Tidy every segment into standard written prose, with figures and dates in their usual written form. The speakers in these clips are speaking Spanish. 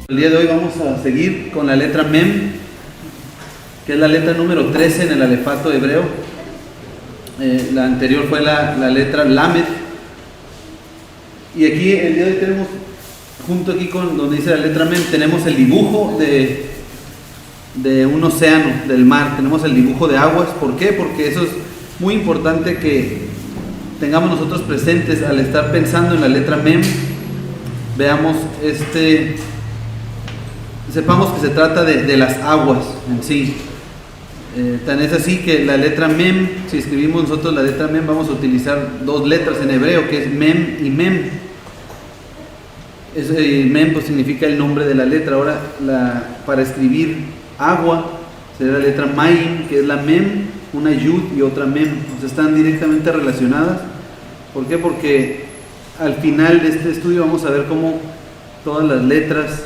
El día de hoy vamos a seguir con la letra Mem, que es la letra número 13 en el alefato hebreo. La anterior fue la letra Lamed. Y aquí el día de hoy tenemos, junto aquí con donde dice la letra Mem, tenemos el dibujo de un océano, del mar. Tenemos el dibujo de aguas. ¿Por qué? Porque eso es muy importante que tengamos nosotros presentes al estar pensando en la letra Mem. Veamos sepamos que se trata de las aguas en sí. Tan es así que la letra Mem, si escribimos nosotros la letra Mem, vamos a utilizar dos letras en hebreo, que es Mem y Mem. Mem pues significa el nombre de la letra. Ahora, para escribir agua, sería la letra Mayim, que es la Mem, una Yud y otra Mem. O sea, están directamente relacionadas. ¿Por qué? Porque al final de este estudio vamos a ver cómo todas las letras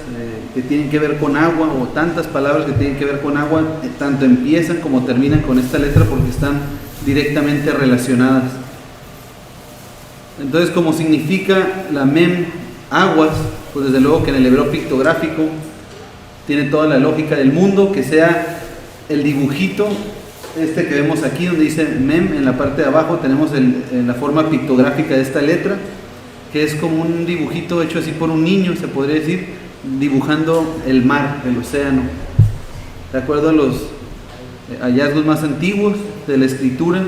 que tienen que ver con agua, o tantas palabras que tienen que ver con agua, tanto empiezan como terminan con esta letra, porque están directamente relacionadas. Entonces, como significa la Mem aguas, pues desde luego que en el hebreo pictográfico tiene toda la lógica del mundo, que sea el dibujito que vemos aquí donde dice Mem. En la parte de abajo tenemos la forma pictográfica de esta letra, que es como un dibujito hecho así por un niño, se podría decir, dibujando el mar, el océano. De acuerdo a los hallazgos más antiguos de la escritura,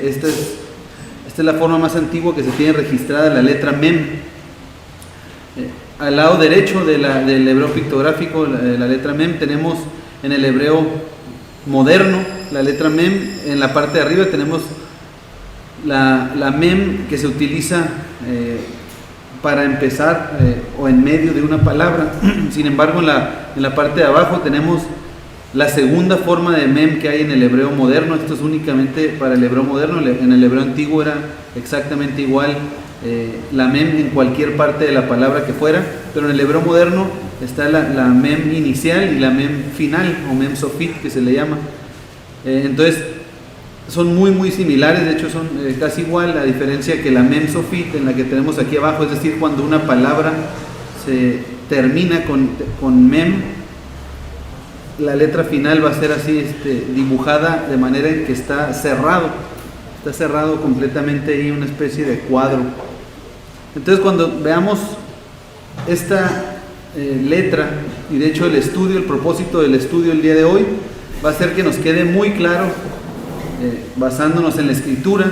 esta es la forma más antigua que se tiene registrada, la letra Mem. Al lado derecho del hebreo pictográfico, la letra Mem, tenemos en el hebreo moderno la letra Mem. En la parte de arriba tenemos la Mem que se utiliza para empezar o en medio de una palabra. Sin embargo, en la parte de abajo tenemos la segunda forma de Mem que hay en el hebreo moderno. Esto es únicamente para el hebreo moderno. En el hebreo antiguo era exactamente igual, la Mem en cualquier parte de la palabra que fuera, pero en el hebreo moderno está la Mem inicial y la Mem final, o Mem Sofit, que se le llama. Entonces son muy similares, de hecho son casi igual, a diferencia que la Mem Sofit, en la que tenemos aquí abajo, es decir, cuando una palabra se termina con Mem, la letra final va a ser así, dibujada de manera en que está cerrado completamente ahí, una especie de cuadro. Entonces, cuando veamos esta letra, y de hecho el propósito del estudio el día de hoy va a ser que nos quede muy claro, basándonos en la escritura,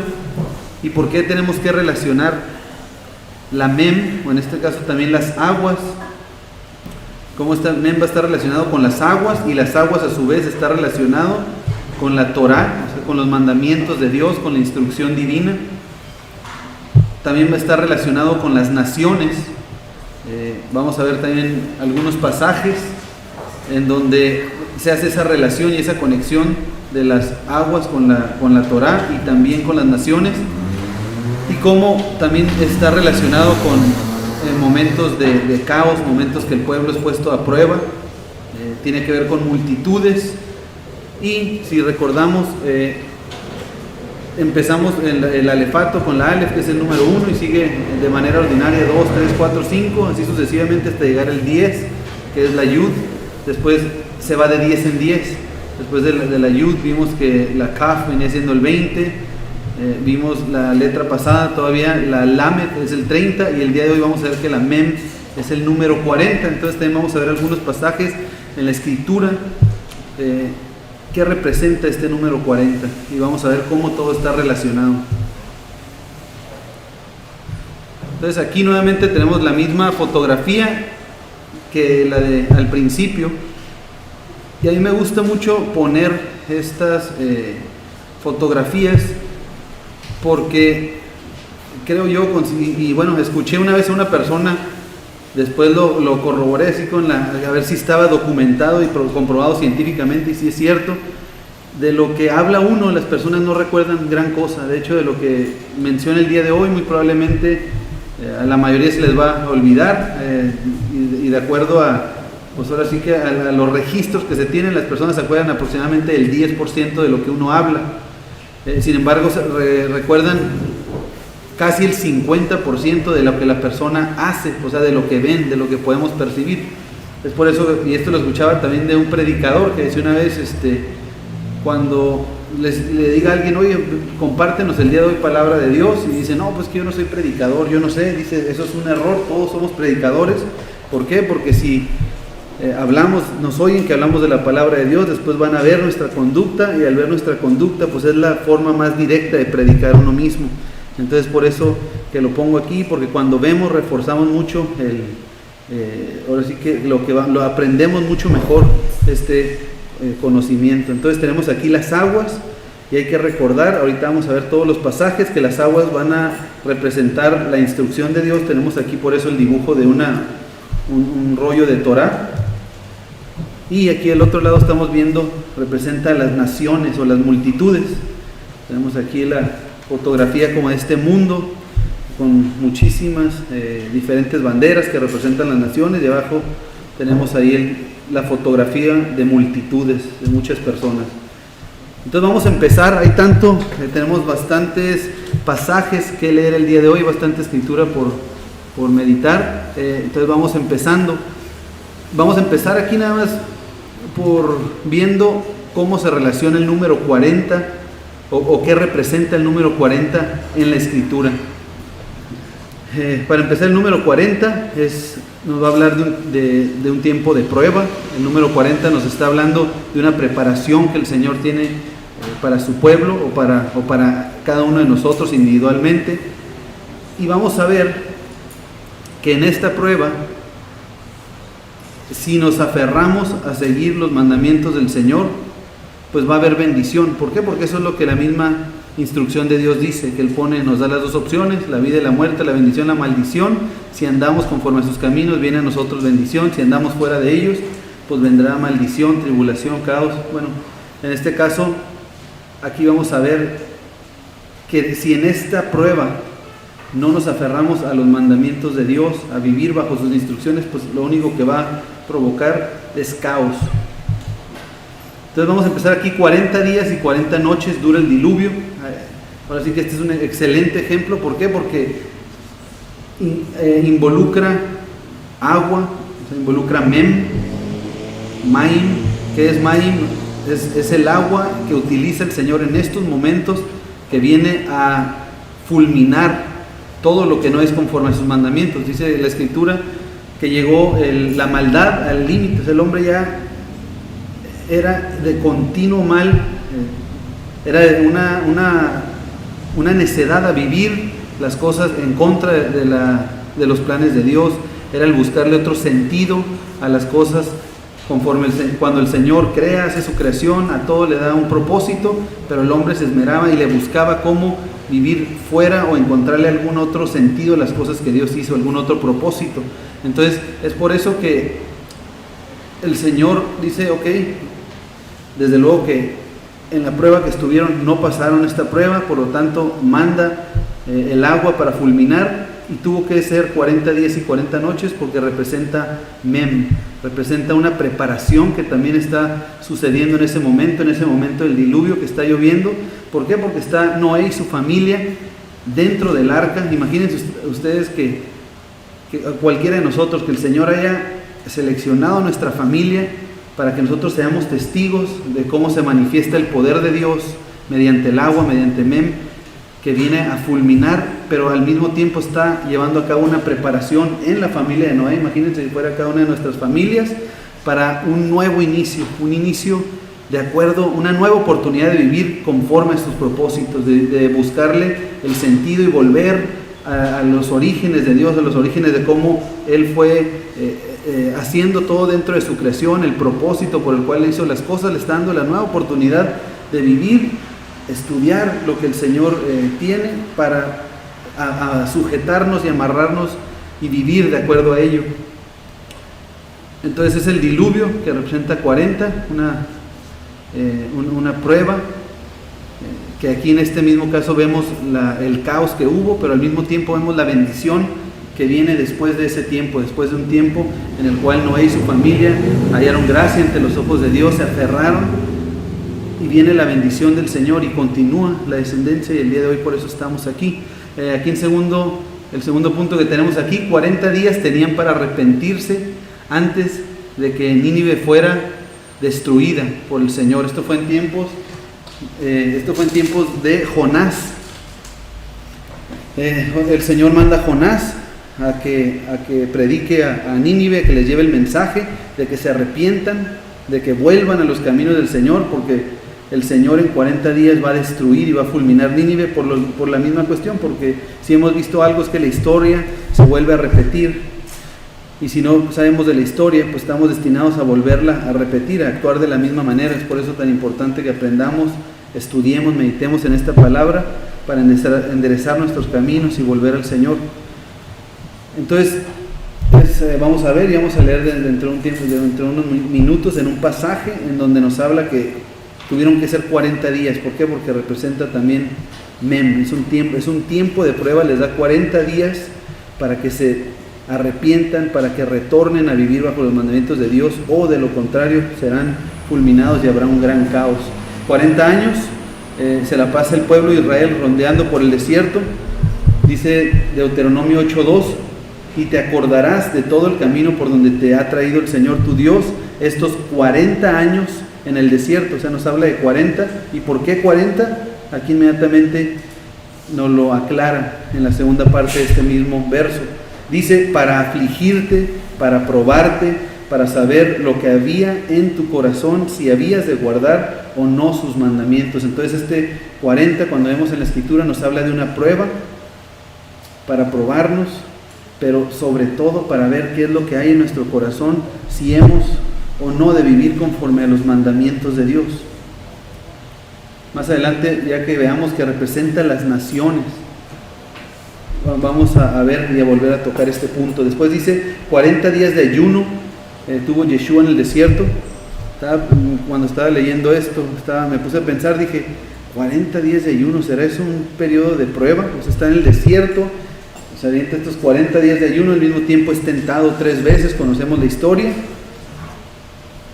y por qué tenemos que relacionar la Mem, o en este caso también las aguas. Cómo esta Mem va a estar relacionado con las aguas, y las aguas a su vez está relacionado con la Torá, o sea, con los mandamientos de Dios, con la instrucción divina. También va a estar relacionado con las naciones. Vamos a ver también algunos pasajes en donde se hace esa relación y esa conexión de las aguas con la Torá y también con las naciones, y cómo también está relacionado con momentos de caos, momentos que el pueblo es puesto a prueba. Tiene que ver con multitudes. Y si recordamos, empezamos el alefato con la Aleph, que es el número 1, y sigue de manera ordinaria 2, 3, 4, 5, así sucesivamente hasta llegar al 10, que es la Yud. Después se va de 10 en 10. Después de la Yud vimos que la Kaf venía siendo el 20. Vimos la letra pasada todavía, la Lamed es el 30, y el día de hoy vamos a ver que la Mem es el número 40. Entonces también vamos a ver algunos pasajes en la escritura que representa este número 40, y vamos a ver cómo todo está relacionado. Entonces aquí nuevamente tenemos la misma fotografía que la de al principio, y a mí me gusta mucho poner estas fotografías porque creo yo, y bueno, escuché una vez a una persona, después lo corroboré así a ver si estaba documentado y comprobado científicamente, y si es cierto, de lo que habla uno, las personas no recuerdan gran cosa. De hecho, de lo que menciona el día de hoy, muy probablemente a la mayoría se les va a olvidar, y de acuerdo pues ahora sí que a los registros que se tienen, las personas se acuerdan aproximadamente del 10% de lo que uno habla. Sin embargo, recuerdan casi el 50% de lo que la persona hace, o sea, de lo que ven, de lo que podemos percibir. Es por eso, y esto lo escuchaba también de un predicador que decía una vez, cuando le diga a alguien, oye, compártenos el día de hoy palabra de Dios, y dice, no, pues que yo no soy predicador, yo no sé, dice, eso es un error, todos somos predicadores. ¿Por qué? Porque si nos oyen que hablamos de la palabra de Dios, después van a ver nuestra conducta, y al ver nuestra conducta, pues es la forma más directa de predicar uno mismo. Entonces por eso que lo pongo aquí, porque cuando vemos reforzamos mucho ahora sí que lo aprendemos mucho mejor conocimiento. Entonces tenemos aquí las aguas, y hay que recordar, ahorita vamos a ver todos los pasajes, que las aguas van a representar la instrucción de Dios. Tenemos aquí por eso el dibujo de un rollo de Torá, y aquí al otro lado estamos viendo, representa las naciones o las multitudes. Tenemos aquí la fotografía como de este mundo, con muchísimas diferentes banderas que representan las naciones, y abajo tenemos ahí la fotografía de multitudes, de muchas personas. Entonces vamos a empezar, tenemos bastantes pasajes que leer el día de hoy, bastante escritura por meditar. Entonces vamos empezando. Vamos a empezar aquí nada más por viendo cómo se relaciona el número 40 o qué representa el número 40 en la escritura. Para empezar, el número 40 nos va a hablar de un tiempo de prueba. El número 40 nos está hablando de una preparación que el Señor tiene para su pueblo o para cada uno de nosotros individualmente. Y vamos a ver que en esta prueba, si nos aferramos a seguir los mandamientos del Señor, pues va a haber bendición. ¿Por qué? Porque eso es lo que la misma instrucción de Dios dice, que Él nos da las dos opciones, la vida y la muerte, la bendición, la maldición. Si andamos conforme a sus caminos, viene a nosotros bendición. Si andamos fuera de ellos, pues vendrá maldición, tribulación, caos. Bueno, en este caso, aquí vamos a ver que si en esta prueba no nos aferramos a los mandamientos de Dios, a vivir bajo sus instrucciones, pues lo único que va a provocar es caos. Entonces vamos a empezar aquí. 40 días y 40 noches dura el diluvio. Ahora sí que este es un excelente ejemplo. ¿Por qué? Porque involucra agua, involucra Maim. ¿Qué es Maim? Es el agua que utiliza el Señor en estos momentos, que viene a fulminar todo lo que no es conforme a sus mandamientos. Dice la Escritura que llegó la maldad al límite. El hombre ya era de continuo mal, era una necedad a vivir las cosas en contra de los planes de Dios. Era el buscarle otro sentido a las cosas. Cuando el Señor crea, hace su creación, a todo le da un propósito, pero el hombre se esmeraba y le buscaba cómo vivir fuera o encontrarle algún otro sentido a las cosas que Dios hizo, algún otro propósito. Entonces es por eso que el Señor dice, ok, desde luego que en la prueba que estuvieron no pasaron esta prueba, por lo tanto manda el agua para fulminar, y tuvo que ser 40 días y 40 noches porque representa Mem, representa una preparación que también está sucediendo en ese momento del diluvio que está lloviendo. ¿Por qué? Porque está Noé y su familia dentro del arca. Imagínense ustedes que cualquiera de nosotros, que el Señor haya seleccionado nuestra familia para que nosotros seamos testigos de cómo se manifiesta el poder de Dios mediante el agua, mediante Mem, que viene a fulminar, pero al mismo tiempo está llevando a cabo una preparación en la familia de Noé. Imagínense si fuera cada una de nuestras familias para un nuevo inicio, de acuerdo, una nueva oportunidad de vivir conforme a sus propósitos, de buscarle el sentido y volver a los orígenes de Dios, a los orígenes de cómo Él fue haciendo todo dentro de su creación, el propósito por el cual hizo las cosas. Le está dando la nueva oportunidad de vivir, estudiar lo que el Señor tiene para a sujetarnos y amarrarnos y vivir de acuerdo a ello. Entonces es el diluvio que representa 40, una prueba, que aquí en este mismo caso vemos el caos que hubo, pero al mismo tiempo vemos la bendición que viene después de ese tiempo, después de un tiempo en el cual Noé y su familia hallaron gracia ante los ojos de Dios, se aferraron, y viene la bendición del Señor y continúa la descendencia, y el día de hoy por eso estamos aquí. Aquí el segundo punto que tenemos aquí, 40 días tenían para arrepentirse antes de que Nínive fuera destruida por el Señor. Esto fue en tiempos de Jonás. El Señor manda a Jonás a que predique a Nínive, que les lleve el mensaje de que se arrepientan, de que vuelvan a los caminos del Señor, porque el Señor en 40 días va a destruir y va a fulminar Nínive por la misma cuestión, porque si hemos visto algo es que la historia se vuelve a repetir, y si no sabemos de la historia, pues estamos destinados a volverla a repetir, a actuar de la misma manera. Es por eso tan importante que aprendamos, estudiemos, meditemos en esta palabra para enderezar nuestros caminos y volver al Señor. Entonces, vamos a ver y vamos a leer dentro de unos minutos en un pasaje en donde nos habla que tuvieron que ser 40 días. ¿Por qué? Porque representa también Mem. Es un tiempo de prueba, les da 40 días para que se arrepientan, para que retornen a vivir bajo los mandamientos de Dios, o de lo contrario serán fulminados y habrá un gran caos. 40 años se la pasa el pueblo de Israel rondeando por el desierto. Dice Deuteronomio 8:2: y te acordarás de todo el camino por donde te ha traído el Señor tu Dios estos 40 años en el desierto. O sea, nos habla de 40. ¿Y por qué 40? Aquí inmediatamente nos lo aclara en la segunda parte de este mismo verso. Dice: para afligirte, para probarte, para saber lo que había en tu corazón, si habías de guardar o no sus mandamientos. Entonces 40, cuando vemos en la Escritura, nos habla de una prueba para probarnos, pero sobre todo para ver qué es lo que hay en nuestro corazón, si hemos o no de vivir conforme a los mandamientos de Dios. Más adelante, ya que veamos que representa las naciones, vamos a ver y a volver a tocar este punto. Después dice 40 días de ayuno tuvo Yeshua en el desierto. Cuando estaba leyendo esto, me puse a pensar, dije, 40 días de ayuno, ¿será eso un periodo de prueba? Pues está en el desierto, se avienta estos 40 días de ayuno, al mismo tiempo es tentado 3 veces, conocemos la historia.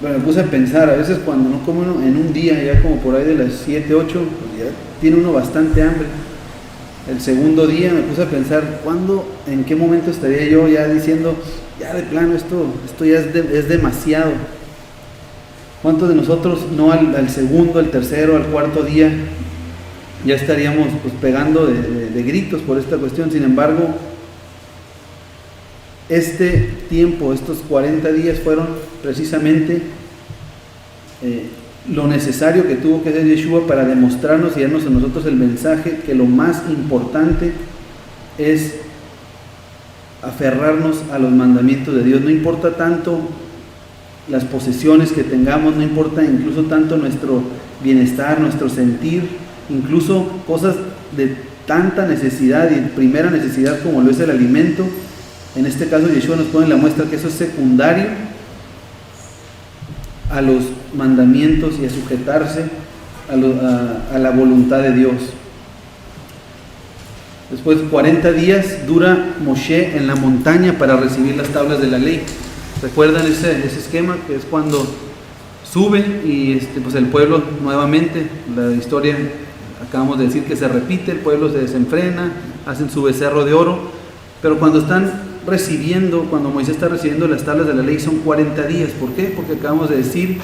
Pero me puse a pensar, a veces cuando no come uno en un día, ya como por ahí de las 7, 8, pues ya tiene uno bastante hambre. El segundo día me puse a pensar, en qué momento estaría yo ya diciendo, ya de plano esto ya es demasiado. ¿Cuántos de nosotros no al segundo, al tercero, al cuarto día ya estaríamos pues pegando de gritos por esta cuestión? Sin embargo, este tiempo, estos 40 días fueron precisamente lo necesario que tuvo que hacer Yeshua para demostrarnos y darnos a nosotros el mensaje que lo más importante es aferrarnos a los mandamientos de Dios. No importa tanto las posesiones que tengamos, no importa incluso tanto nuestro bienestar, nuestro sentir, incluso cosas de tanta necesidad y primera necesidad como lo es el alimento. En este caso Yeshua nos pone la muestra que eso es secundario a los mandamientos y a sujetarse a la voluntad de Dios. Después 40 días dura Moshe en la montaña para recibir las tablas de la ley. ¿Recuerdan ese esquema? Que es cuando sube y pues el pueblo nuevamente, la historia acabamos de decir que se repite, el pueblo se desenfrena, hacen su becerro de oro, pero cuando Moisés está recibiendo las tablas de la ley son 40 días. ¿Por qué? Porque acabamos de decir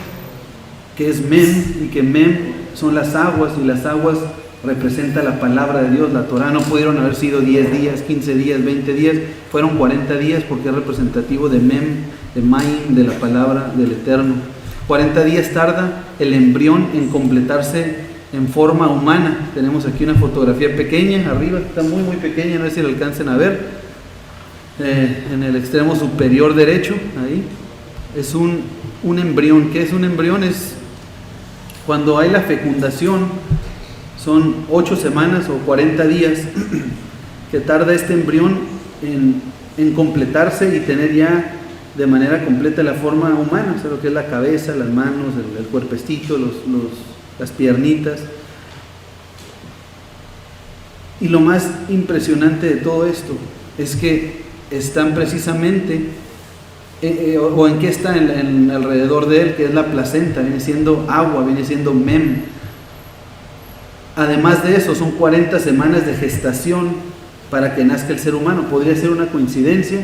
que es Mem, y que Mem son las aguas, y las aguas representa la palabra de Dios, la Torah. No pudieron haber sido 10 días, 15 días, 20 días, fueron 40 días porque es representativo de Mem, de Maim, de la palabra del Eterno. 40 días tarda el embrión en completarse en forma humana. Tenemos aquí una fotografía pequeña, arriba, está muy muy pequeña, no sé si la alcancen a ver. En el extremo superior derecho, ahí, es un embrión. ¿Qué es un embrión? Es cuando hay la fecundación, son 8 semanas o 40 días que tarda este embrión en completarse y tener ya de manera completa la forma humana, o sea, lo que es la cabeza, las manos, el cuerpecito, las piernitas. Y lo más impresionante de todo esto es que están precisamente, o en qué está en alrededor de él, que es la placenta, viene siendo agua, viene siendo Mem. Además de eso, son 40 semanas de gestación para que nazca el ser humano. Podría ser una coincidencia,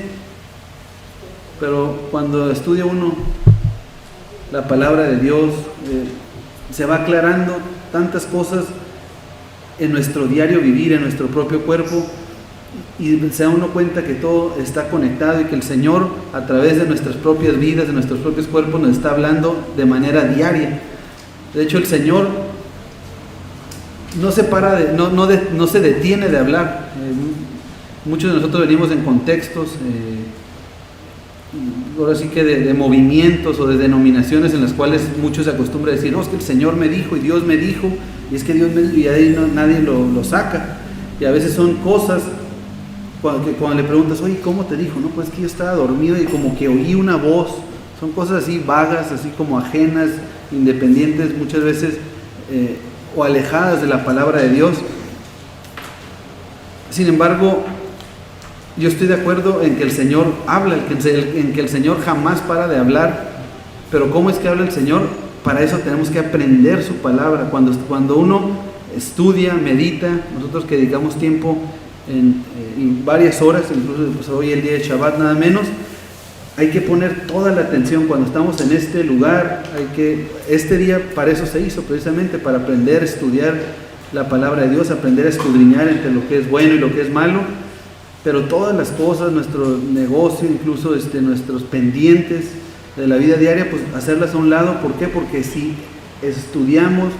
pero cuando estudia uno la palabra de Dios, se va aclarando tantas cosas en nuestro diario vivir, en nuestro propio cuerpo, y se da uno cuenta que todo está conectado y que el Señor, a través de nuestras propias vidas, de nuestros propios cuerpos, nos está hablando de manera diaria. De hecho, el Señor no se detiene de hablar. Muchos de nosotros venimos en contextos, ahora sí que de movimientos o de denominaciones en las cuales muchos se acostumbran a decir, no, es que el Señor me dijo y Dios me dijo, y es que Dios me dijo, y ahí nadie lo saca. Y a veces son cosas cuando le preguntas, oye, ¿cómo te dijo? No, pues que yo estaba dormido y como que oí una voz. Son cosas así vagas, así como ajenas, independientes, muchas veces o alejadas de la palabra de Dios. Sin embargo, yo estoy de acuerdo en que el Señor habla, en que el Señor jamás para de hablar. Pero ¿cómo es que habla el Señor? Para eso tenemos que aprender su palabra. Cuando uno estudia, medita, nosotros que dedicamos tiempo en varias horas, incluso pues hoy el día de Shabbat nada menos, hay que poner toda la atención cuando estamos en este lugar. Este día para eso se hizo, precisamente para aprender a estudiar la palabra de Dios, aprender a escudriñar entre lo que es bueno y lo que es malo. Pero todas las cosas, nuestro negocio, incluso nuestros pendientes de la vida diaria, pues hacerlas a un lado. ¿Por qué? Porque si estudiamos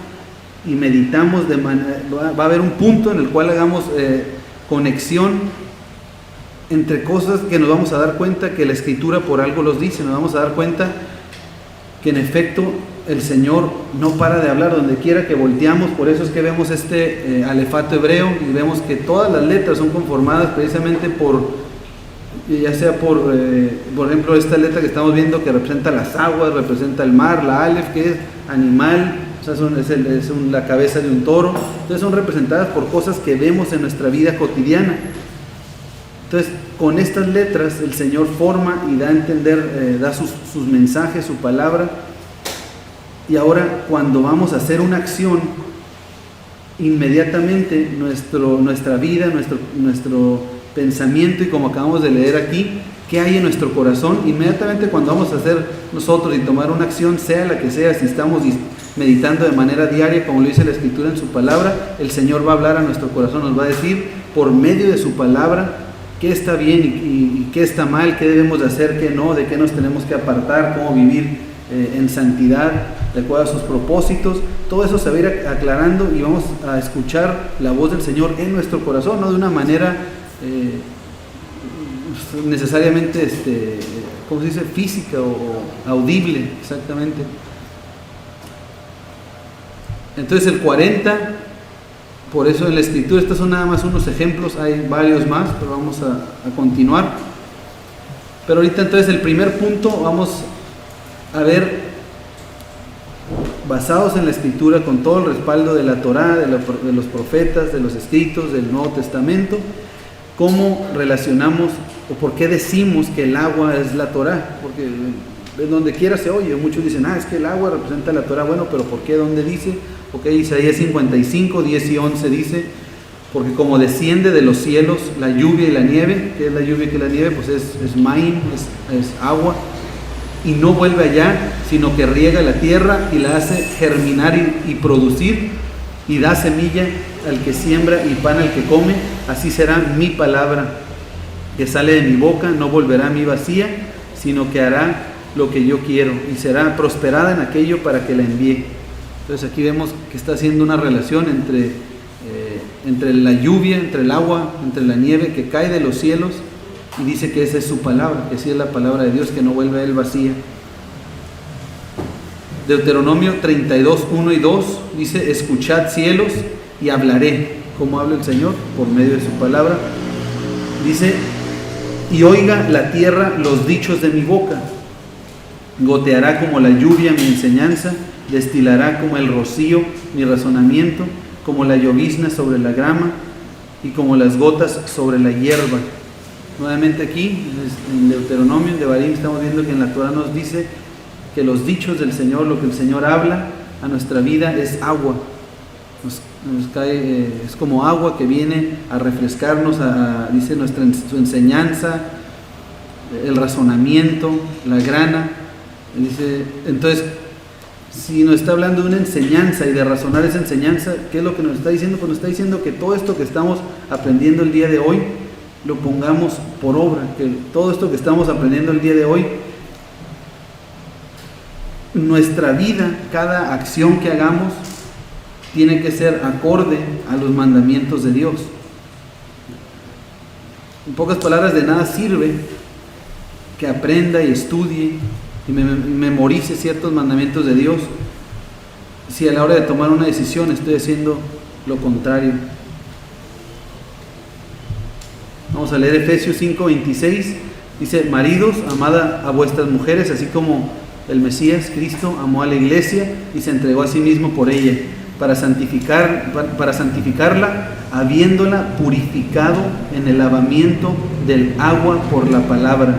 y meditamos va a haber un punto en el cual hagamos conexión entre cosas que nos vamos a dar cuenta que la Escritura por algo los dice. Nos vamos a dar cuenta que en efecto el Señor no para de hablar donde quiera que volteamos. Por eso es que vemos alefato hebreo y vemos que todas las letras son conformadas precisamente ya sea por ejemplo, esta letra que estamos viendo que representa las aguas, representa el mar, la alef que es animal, o sea, es la cabeza de un toro. Entonces son representadas por cosas que vemos en nuestra vida cotidiana. Entonces, con estas letras el Señor forma y da a entender, da sus mensajes, su palabra. Y ahora, cuando vamos a hacer una acción, inmediatamente nuestra vida, nuestro pensamiento, y como acabamos de leer aquí, ¿qué hay en nuestro corazón? Inmediatamente cuando vamos a hacer nosotros y tomar una acción, sea la que sea, si estamos meditando de manera diaria, como lo dice la Escritura en su palabra, el Señor va a hablar a nuestro corazón, nos va a decir por medio de su palabra qué está bien y qué está mal, qué debemos de hacer, qué no, de qué nos tenemos que apartar, cómo vivir en santidad, de acuerdo a sus propósitos. Todo eso se va a ir aclarando y vamos a escuchar la voz del Señor en nuestro corazón, no de una manera necesariamente, ¿cómo se dice? Física o audible, exactamente. Entonces el 40, por eso en la Escritura, estos son nada más unos ejemplos, hay varios más, pero vamos a continuar. Pero ahorita entonces el primer punto vamos a ver, basados en la Escritura, con todo el respaldo de la Torá, de los profetas, de los escritos, del Nuevo Testamento, cómo relacionamos o por qué decimos que el agua es la Torá. Porque de donde quiera se oye, muchos dicen, es que el agua representa la Torá. Bueno, pero ¿por qué? ¿Dónde dice? Porque Isaías 55, 10 y 11 dice, porque como desciende de los cielos la lluvia y la nieve, ¿qué es la lluvia y qué es la nieve? Pues es maíz, es agua, y no vuelve allá, sino que riega la tierra y la hace germinar y producir, y da semilla al que siembra y pan al que come. Así será mi palabra que sale de mi boca, no volverá a mí vacía, sino que hará lo que yo quiero, y será prosperada en aquello para que la envíe. Entonces aquí vemos que está haciendo una relación entre la lluvia, entre el agua, entre la nieve que cae de los cielos, y dice que esa es su palabra, que sí es la palabra de Dios, que no vuelve a él vacía. Deuteronomio 32, 1 y 2 dice, escuchad cielos y hablaré. ¿Cómo habla el Señor? Por medio de su palabra. Dice, y oiga la tierra los dichos de mi boca. Goteará como la lluvia mi enseñanza, destilará como el rocío mi razonamiento, como la llovizna sobre la grama y como las gotas sobre la hierba. Nuevamente aquí, en Deuteronomio, en Devarim, estamos viendo que en la Torah nos dice que los dichos del Señor, lo que el Señor habla a nuestra vida es agua. Nos cae, es como agua que viene a refrescarnos, dice su enseñanza, el razonamiento, la grana. Dice, entonces, Si nos está hablando de una enseñanza y de razonar esa enseñanza, ¿qué es lo que nos está diciendo? Pues nos está diciendo que todo esto que estamos aprendiendo el día de hoy lo pongamos por obra, que todo esto que estamos aprendiendo el día de hoy, nuestra vida, cada acción que hagamos, tiene que ser acorde a los mandamientos de Dios. En pocas palabras, de nada sirve que aprenda y estudie y memorice ciertos mandamientos de Dios si a la hora de tomar una decisión estoy haciendo lo contrario. Vamos a leer Efesios 5:26. Dice: maridos, amad a vuestras mujeres, así como el Mesías, Cristo, amó a la iglesia y se entregó a sí mismo por ella, para santificarla, habiéndola purificado en el lavamiento del agua por la palabra,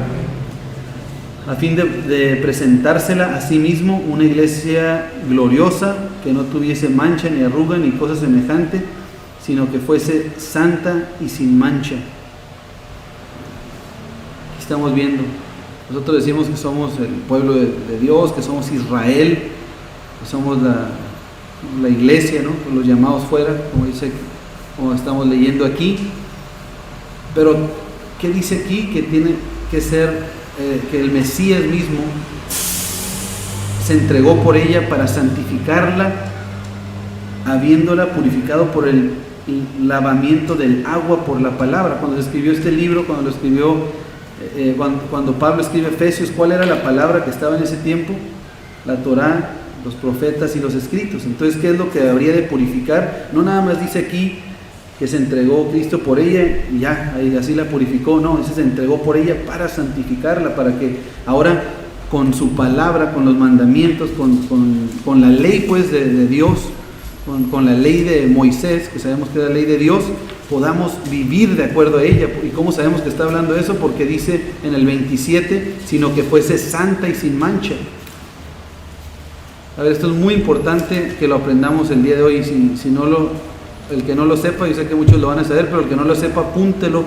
a fin de presentársela a sí mismo una iglesia gloriosa, que no tuviese mancha ni arruga ni cosa semejante, sino que fuese santa y sin mancha. Aquí estamos viendo, nosotros decimos que somos el pueblo de Dios, que somos Israel, que somos la iglesia, ¿no? Los llamados fuera, como estamos leyendo aquí. Pero ¿qué dice aquí? Que tiene que ser que el Mesías mismo se entregó por ella para santificarla, habiéndola purificado por el lavamiento del agua por la palabra. Cuando se escribió este libro, cuando Pablo escribe Efesios, ¿cuál era la palabra que estaba en ese tiempo? La Torá, los profetas y los escritos. Entonces, ¿qué es lo que habría de purificar? No nada más dice aquí que se entregó Cristo por ella y ya, así la purificó. No, se entregó por ella para santificarla, para que ahora con su palabra, con los mandamientos, con la ley pues de Dios, con la ley de Moisés, que sabemos que es la ley de Dios, podamos vivir de acuerdo a ella. ¿Y cómo sabemos que está hablando de eso? Porque dice en el 27, sino que fuese santa y sin mancha. A ver, esto es muy importante que lo aprendamos el día de hoy. Si no el que no lo sepa, yo sé que muchos lo van a saber, pero el que no lo sepa, apúntelo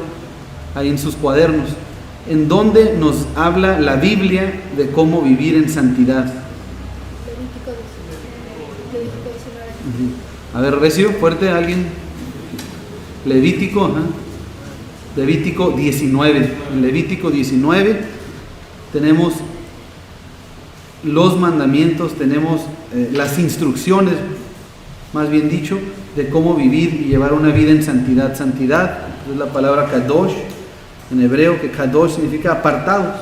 ahí en sus cuadernos. ¿En dónde nos habla la Biblia de cómo vivir en santidad? A ver, recio, fuerte, alguien. Levítico 19. En Levítico 19 tenemos los mandamientos, tenemos las instrucciones, más bien dicho, de cómo vivir y llevar una vida en santidad. Santidad es la palabra kadosh en hebreo, que kadosh significa apartados.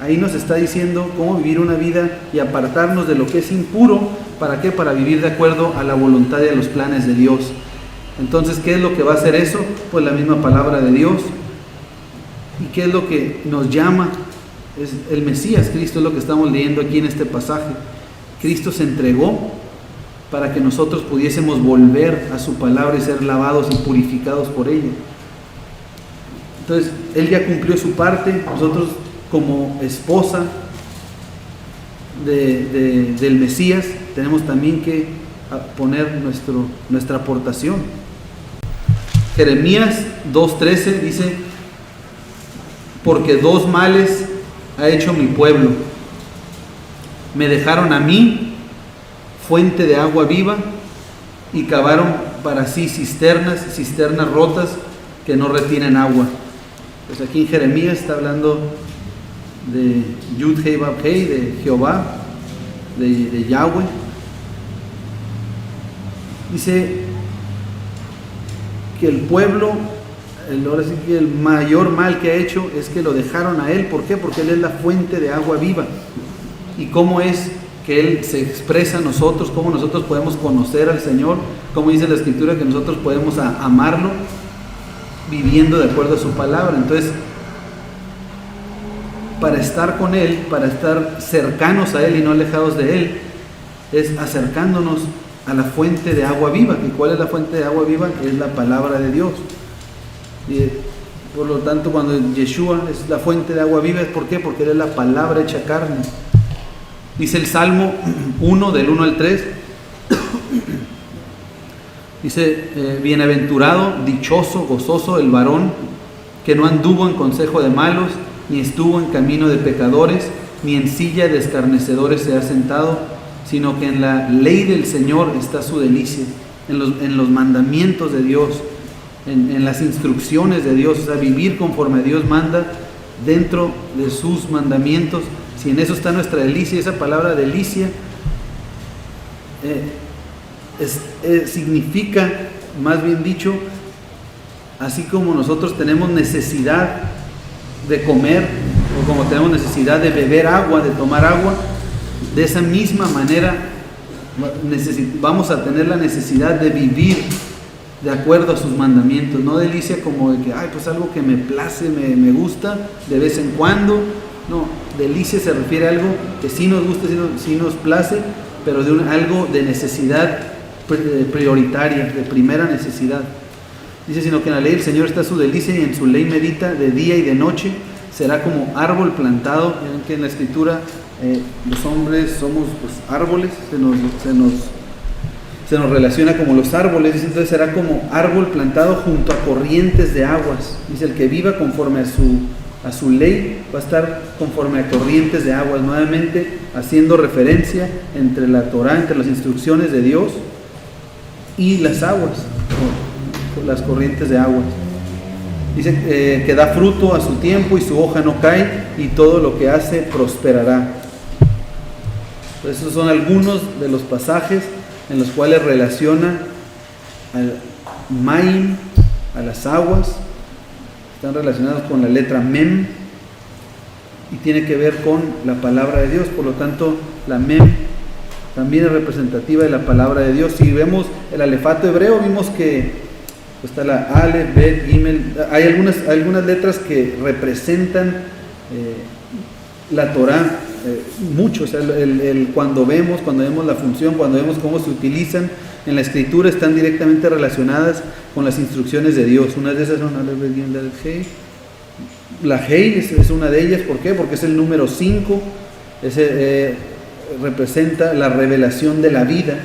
Ahí nos está diciendo cómo vivir una vida y apartarnos de lo que es impuro. ¿Para qué? Para vivir de acuerdo a la voluntad y a los planes de Dios. Entonces, ¿qué es lo que va a hacer eso? Pues la misma palabra de Dios. ¿Y qué es lo que nos llama? Es el Mesías, Cristo, es lo que estamos leyendo aquí en este pasaje. Cristo se entregó para que nosotros pudiésemos volver a su palabra y ser lavados y purificados por ella. Entonces, Él ya cumplió su parte. Nosotros, como esposa del Mesías, tenemos también que poner nuestra aportación. Jeremías 2:13 dice: porque dos males ha hecho mi pueblo. Me dejaron a mí, fuente de agua viva, y cavaron para sí cisternas rotas que no retienen agua. Pues aquí en Jeremías está hablando de Yud Hei Vav Hei, de Jehová, de Yahweh. Dice que el pueblo, ahora sí que el mayor mal que ha hecho es que lo dejaron a Él. ¿Por qué? Porque Él es la fuente de agua viva. ¿Y cómo es que Él se expresa a nosotros? ¿Cómo nosotros podemos conocer al Señor? ¿Cómo dice la Escritura que nosotros podemos amarlo? Viviendo de acuerdo a su palabra. Entonces, para estar con Él, para estar cercanos a Él y no alejados de Él, es acercándonos a la fuente de agua viva. ¿Y cuál es la fuente de agua viva? Es la palabra de Dios. Y por lo tanto, cuando Yeshua es la fuente de agua viva, ¿es por qué? Porque Él es la palabra hecha carne. Dice el Salmo 1, del 1 al 3, dice: bienaventurado, dichoso, gozoso el varón que no anduvo en consejo de malos, ni estuvo en camino de pecadores, ni en silla de escarnecedores se ha sentado, sino que en la ley del Señor está su delicia, en los mandamientos de Dios, en las instrucciones de Dios, o sea, vivir conforme a Dios manda dentro de sus mandamientos. Si en eso está nuestra delicia, esa palabra delicia significa, más bien dicho, así como nosotros tenemos necesidad de comer, o como tenemos necesidad de beber agua, de tomar agua, de esa misma manera vamos a tener la necesidad de vivir de acuerdo a sus mandamientos. No delicia como de que, ay, pues algo que me place, me gusta de vez en cuando. No, delicia se refiere a algo que sí nos gusta, sí nos place, pero de algo de necesidad prioritaria, de primera necesidad. Dice, sino que en la ley del Señor está su delicia y en su ley medita de día y de noche. Será como árbol plantado. Ven que en la Escritura los hombres somos pues, árboles, se nos relaciona como los árboles. Dice, entonces será como árbol plantado junto a corrientes de aguas. Dice, el que viva conforme a su ley va a estar conforme a corrientes de aguas. Nuevamente haciendo referencia entre la Torah, entre las instrucciones de Dios y las aguas, las corrientes de aguas. Dice que da fruto a su tiempo y su hoja no cae y todo lo que hace prosperará. Entonces, esos son algunos de los pasajes en los cuales relaciona al Mayim, a las aguas. Están relacionados con la letra Mem y tiene que ver con la palabra de Dios. Por lo tanto, la Mem también es representativa de la palabra de Dios. Si vemos el alefato hebreo, vimos que está la Aleph, Bet, Gimel. Hay algunas letras que representan la Torah mucho. O sea, cuando vemos la función, cuando vemos cómo se utilizan en la Escritura, están directamente relacionadas con las instrucciones de Dios. Una de esas son Aleph, Bet, Gimel, Dalet, Hei. La Hei es una de ellas. ¿Por qué? Porque es el número 5. Representa la revelación de la vida.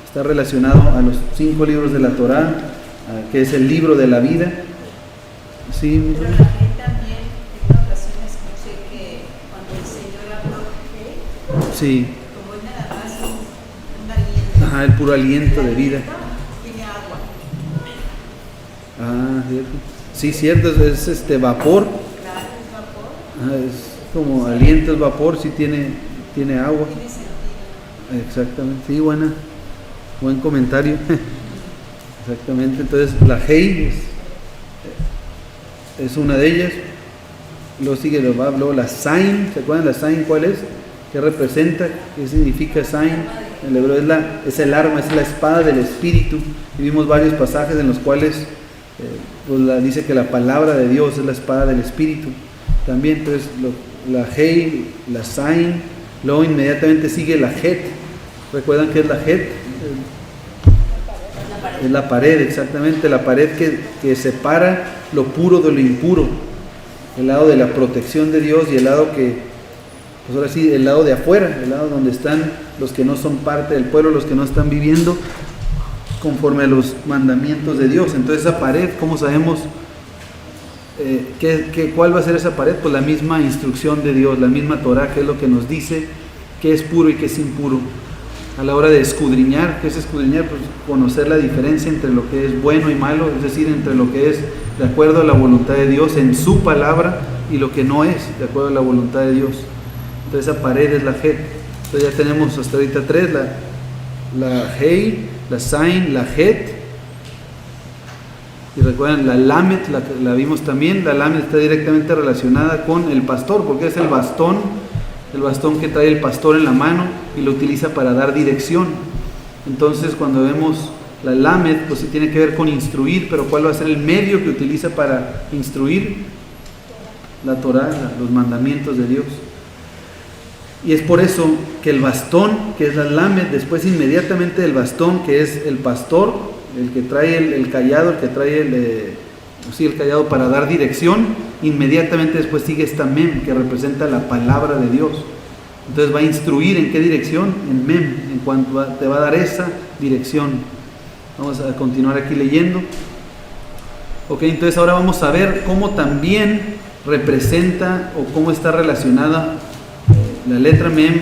Está relacionado a los 5 libros de la Torah, que es el libro de la vida. Sí. Pero la gente también, en ocasiones escuché que cuando el Señor habló, sí, como es nada más un aliento. Ajá, el puro aliento de vida. Tiene agua. Ah, cierto. Sí, cierto, es vapor. Claro, es vapor. Es como aliento, es vapor, sí tiene agua. Tiene sentido. Exactamente, sí, buen comentario. Exactamente, entonces la Hei es una de ellas. Luego sigue luego la Zain. ¿Se acuerdan la Zain cuál es? ¿Qué representa? ¿Qué significa Zain? En el hebreo es el arma, es la espada del Espíritu. Y vimos varios pasajes en los cuales dice que la palabra de Dios es la espada del Espíritu. También, entonces, la Hei, la Zain. Luego inmediatamente sigue la Het. ¿Recuerdan qué es la Het? Es la pared, exactamente, la pared que separa lo puro de lo impuro, el lado de la protección de Dios y el lado pues ahora sí, el lado de afuera, el lado donde están los que no son parte del pueblo, los que no están viviendo conforme a los mandamientos de Dios. Entonces esa pared, ¿cómo sabemos cuál va a ser esa pared? Pues la misma instrucción de Dios, la misma Torah, que es lo que nos dice qué es puro y qué es impuro. A la hora de escudriñar, ¿qué es escudriñar? Pues conocer la diferencia entre lo que es bueno y malo, es decir, entre lo que es de acuerdo a la voluntad de Dios en su palabra y lo que no es de acuerdo a la voluntad de Dios. Entonces esa pared es la Het. Entonces ya tenemos hasta ahorita 3, la Hei, la Zain, la Het. Y recuerden, la Lamet, la vimos también. La Lamet está directamente relacionada con el pastor, porque es el bastón que trae el pastor en la mano y lo utiliza para dar dirección. Entonces cuando vemos la Lamed, pues sí tiene que ver con instruir, pero ¿cuál va a ser el medio que utiliza para instruir? La Torah, los mandamientos de Dios. Y es por eso que el bastón, que es la Lamed, después inmediatamente del bastón, que es el pastor, el que trae el cayado, el que trae el cayado para dar dirección, inmediatamente después sigue esta Mem, que representa la palabra de Dios. Entonces va a instruir en qué dirección, en Mem, en cuanto te va a dar esa dirección. Vamos a continuar aquí leyendo. Ok, entonces ahora vamos a ver cómo también representa o cómo está relacionada la letra Mem,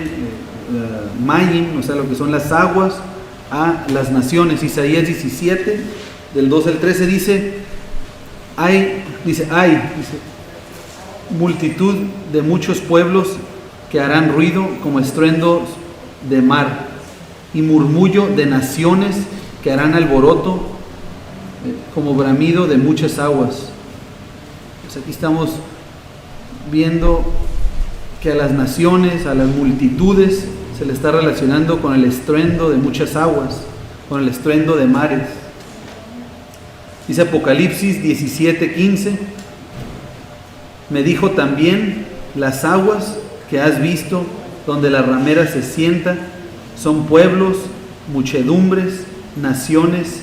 Mayim, o sea, lo que son las aguas, a las naciones. Isaías 17, del 2 al 13 dice, dice, multitud de muchos pueblos que harán ruido como estruendos de mar y murmullo de naciones que harán alboroto como bramido de muchas aguas. Pues aquí estamos viendo que a las naciones, a las multitudes, se le está relacionando con el estruendo de muchas aguas, con el estruendo de mares. Dice Apocalipsis 17:15, me dijo también, las aguas que has visto, donde la ramera se sienta, son pueblos, muchedumbres, naciones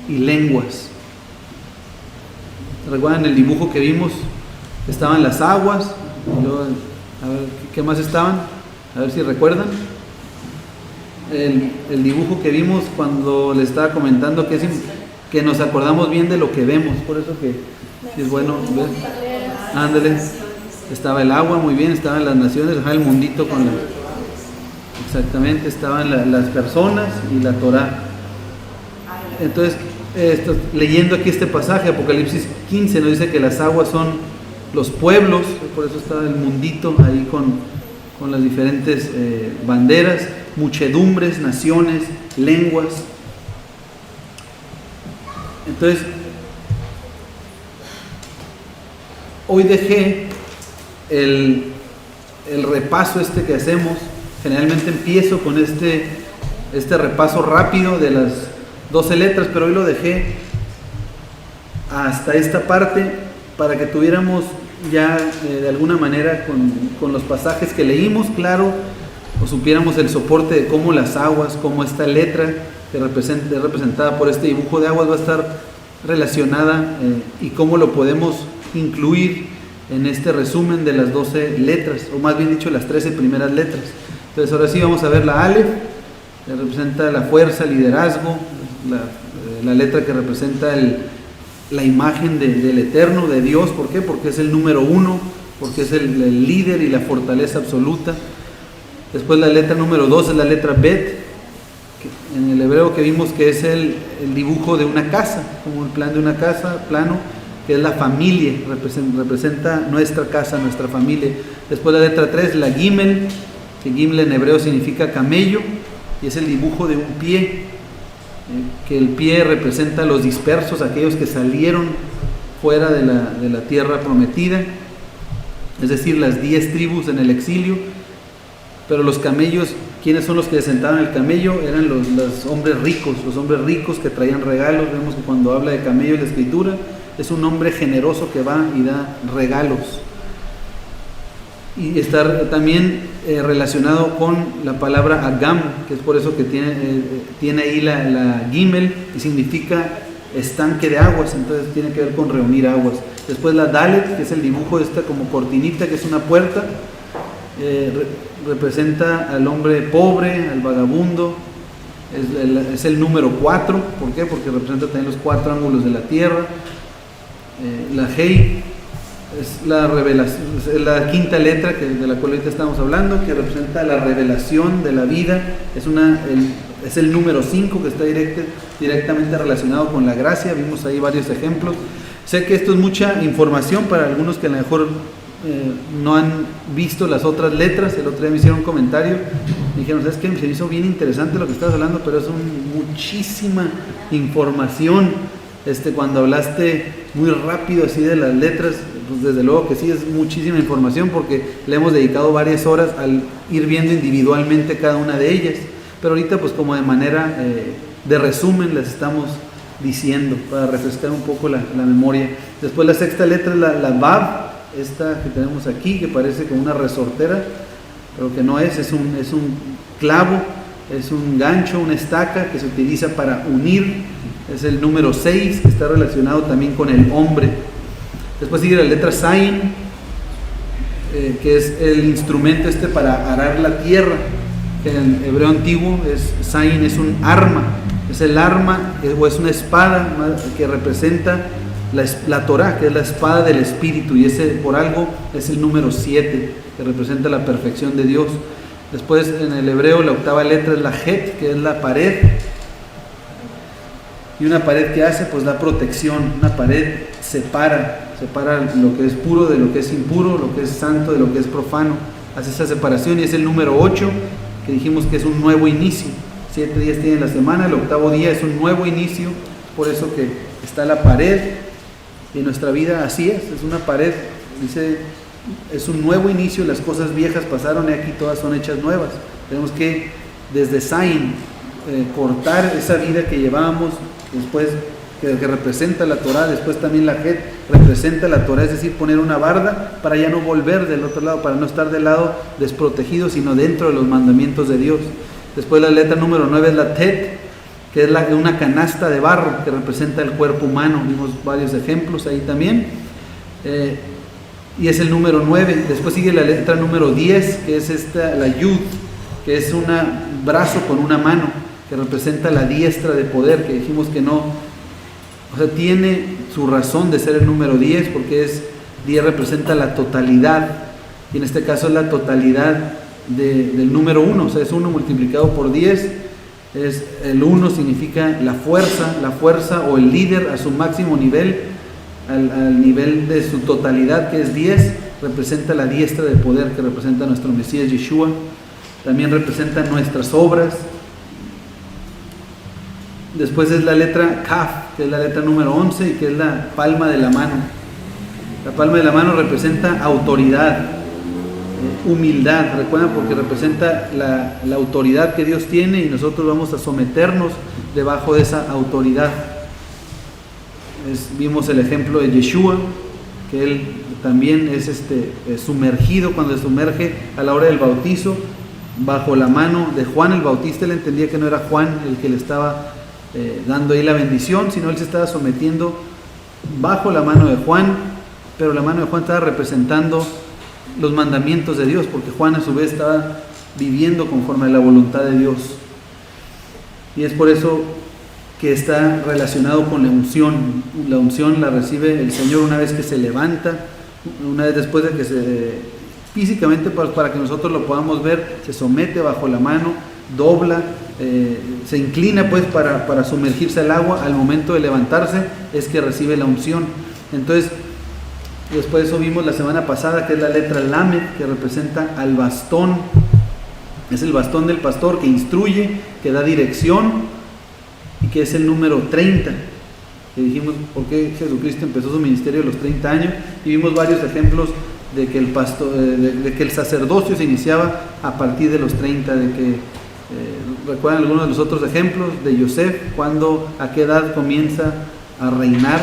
y lenguas. ¿Recuerdan el dibujo que vimos? Estaban las aguas, y luego, a ver, ¿qué más estaban? A ver si recuerdan. El dibujo que vimos cuando le estaba comentando que nos acordamos bien de lo que vemos, por eso que es bueno ver. Ándale, estaba el agua, muy bien, estaban las naciones, el mundito con la... Exactamente, estaban las personas y la Torá. Entonces, leyendo aquí este pasaje, Apocalipsis 15 nos dice que las aguas son los pueblos, por eso está el mundito ahí con las diferentes banderas, muchedumbres, naciones, lenguas. Entonces, hoy dejé el repaso que hacemos. Generalmente empiezo con este repaso rápido de las 12 letras, pero hoy lo dejé hasta esta parte para que tuviéramos ya de alguna manera con los pasajes que leímos, claro, o supiéramos el soporte de cómo las aguas, cómo esta letra que es representada por este dibujo de aguas va a estar relacionada y cómo lo podemos incluir en este resumen de las 12 letras, o más bien dicho las 13 primeras letras. Entonces ahora sí vamos a ver la Aleph, que representa la fuerza, el liderazgo, la letra que representa la imagen del Eterno, de Dios. ¿Por qué? Porque es el número 1, porque es el líder y la fortaleza absoluta. Después la letra número 2 es la letra Bet, que en el hebreo que vimos que es el dibujo de una casa, como el plan de una casa, plano, que es la familia, representa nuestra casa, nuestra familia. Después la letra 3, la Gimel, que Gimel en hebreo significa camello, y es el dibujo de un pie, que el pie representa a los dispersos, aquellos que salieron fuera de la tierra prometida, es decir, las 10 tribus en el exilio. Pero los camellos, ¿quiénes son los que sentaban el camello? Eran los hombres ricos que traían regalos. Vemos que cuando habla de camello en la escritura, es un hombre generoso que va y da regalos. Y está también relacionado con la palabra Agam, que es por eso que tiene ahí la Gimel, y significa estanque de aguas, entonces tiene que ver con reunir aguas. Después la Dalet, que es el dibujo de esta como cortinita, que es una puerta, representa al hombre pobre, al vagabundo, es el número 4, ¿por qué? Porque representa también los 4 ángulos de la tierra. La Hei es la revelación, es la quinta letra de la cual ahorita estamos hablando, que representa la revelación de la vida, es el número 5 que está directamente relacionado con la gracia. Vimos ahí varios ejemplos. Sé que esto es mucha información para algunos que a lo mejor no han visto las otras letras. El otro día me hicieron un comentario, me dijeron, ¿sabes qué? Me hizo bien interesante lo que estás hablando, pero es muchísima información. Cuando hablaste muy rápido así de las letras, pues desde luego que sí, es muchísima información, porque le hemos dedicado varias horas al ir viendo individualmente cada una de ellas, pero ahorita pues como de manera de resumen las estamos diciendo para refrescar un poco la memoria. Después la sexta letra es la Vav, esta que tenemos aquí, que parece como una resortera, pero que no es un clavo, es un gancho, una estaca que se utiliza para unir. Es el número 6, que está relacionado también con el hombre. Después sigue la letra Zayin, que es el instrumento para arar la tierra, que en hebreo antiguo Zayin es un arma, es el arma o es una espada que representa la Torá, que es la espada del Espíritu, y ese por algo es el número 7, que representa la perfección de Dios. Después en el hebreo la octava letra es la Het, que es la pared. Y una pared que hace, pues da protección. Una pared separa lo que es puro de lo que es impuro, lo que es santo de lo que es profano. Hace esa separación y es el número 8, que dijimos que es un nuevo inicio. 7 días tiene la semana, el octavo día es un nuevo inicio. Por eso que está la pared. Y en nuestra vida así es una pared. Dice, es un nuevo inicio, las cosas viejas pasaron y aquí todas son hechas nuevas. Tenemos que desde Zain cortar esa vida que llevábamos, después que representa la Torah, después también la Het representa la Torah, es decir, poner una barda para ya no volver del otro lado, para no estar del lado desprotegido, sino dentro de los mandamientos de Dios. Después la letra número 9 es la Tet, que es una canasta de barro que representa el cuerpo humano. Vimos varios ejemplos ahí también. Y es el número 9. Después sigue la letra número 10, que es la Yud, que es un brazo con una mano, que representa la diestra de poder, que dijimos que no, o sea, tiene su razón de ser el número 10, porque 10 representa la totalidad, y en este caso es la totalidad del número 1, o sea, es 1 multiplicado por 10, el 1 significa la fuerza o el líder a su máximo nivel, al nivel de su totalidad, que es 10, representa la diestra de poder, que representa a nuestro Mesías Yeshua. También representa nuestras obras. Después es la letra Kaf, que es la letra número 11 y que es la palma de la mano. La palma de la mano representa autoridad, humildad, recuerdan, porque representa la autoridad que Dios tiene y nosotros vamos a someternos debajo de esa autoridad. Vimos el ejemplo de Yeshua, que él también es sumergido, cuando se sumerge a la hora del bautizo, bajo la mano de Juan el Bautista. Él entendía que no era Juan el que le estaba dando ahí la bendición, sino él se estaba sometiendo bajo la mano de Juan, pero la mano de Juan estaba representando los mandamientos de Dios, porque Juan a su vez estaba viviendo conforme a la voluntad de Dios. Y es por eso que está relacionado con la unción. La unción la recibe el Señor una vez que se levanta, una vez después de que físicamente, para que nosotros lo podamos ver, se somete bajo la mano, dobla, se inclina pues para sumergirse al agua. Al momento de levantarse es que recibe la unción. Entonces, después de eso vimos la semana pasada que es la letra Lamed, que representa al bastón. Es el bastón del pastor que instruye, que da dirección, y que es el número 30, que dijimos por qué Jesucristo empezó su ministerio a los 30 años, y vimos varios ejemplos de que el sacerdocio se iniciaba a partir de los 30, recuerdan algunos de los otros ejemplos de Yosef, a qué edad comienza a reinar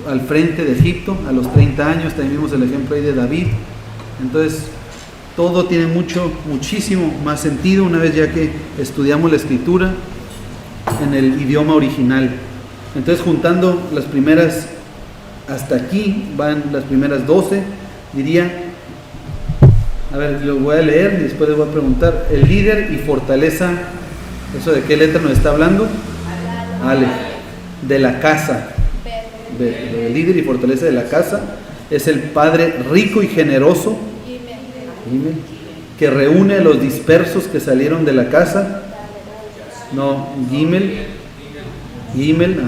al frente de Egipto, a los 30 años, también vimos el ejemplo ahí de David. Entonces todo tiene muchísimo más sentido una vez ya que estudiamos la escritura en el idioma original. Entonces, juntando las primeras, hasta aquí van las primeras 12, diría, a ver, lo voy a leer y después les voy a preguntar. El líder y fortaleza, ¿eso de qué letra nos está hablando? Ale, de la casa. El líder y fortaleza de la casa es el Padre rico y generoso, que reúne a los dispersos que salieron de la casa. No, Gimel,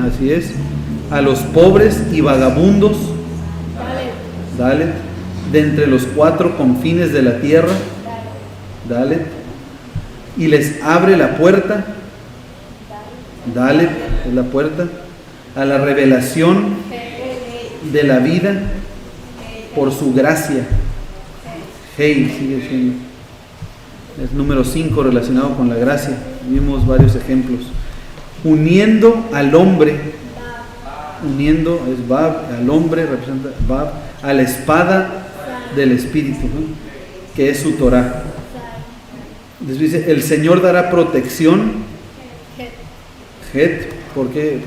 así es. A los pobres y vagabundos, Dalet, de entre los 4 confines de la tierra, Dalet, y les abre la puerta, Dalet, es la puerta, a la revelación de la vida por su gracia. Hey, sigue siendo. Es número 5 relacionado con la gracia. Vimos varios ejemplos. Uniendo al hombre, uniendo es Bab, al hombre representa Bab, a la espada del Espíritu, ¿no? Que es su Torah. Entonces dice, el Señor dará protección. Het, ¿por qué?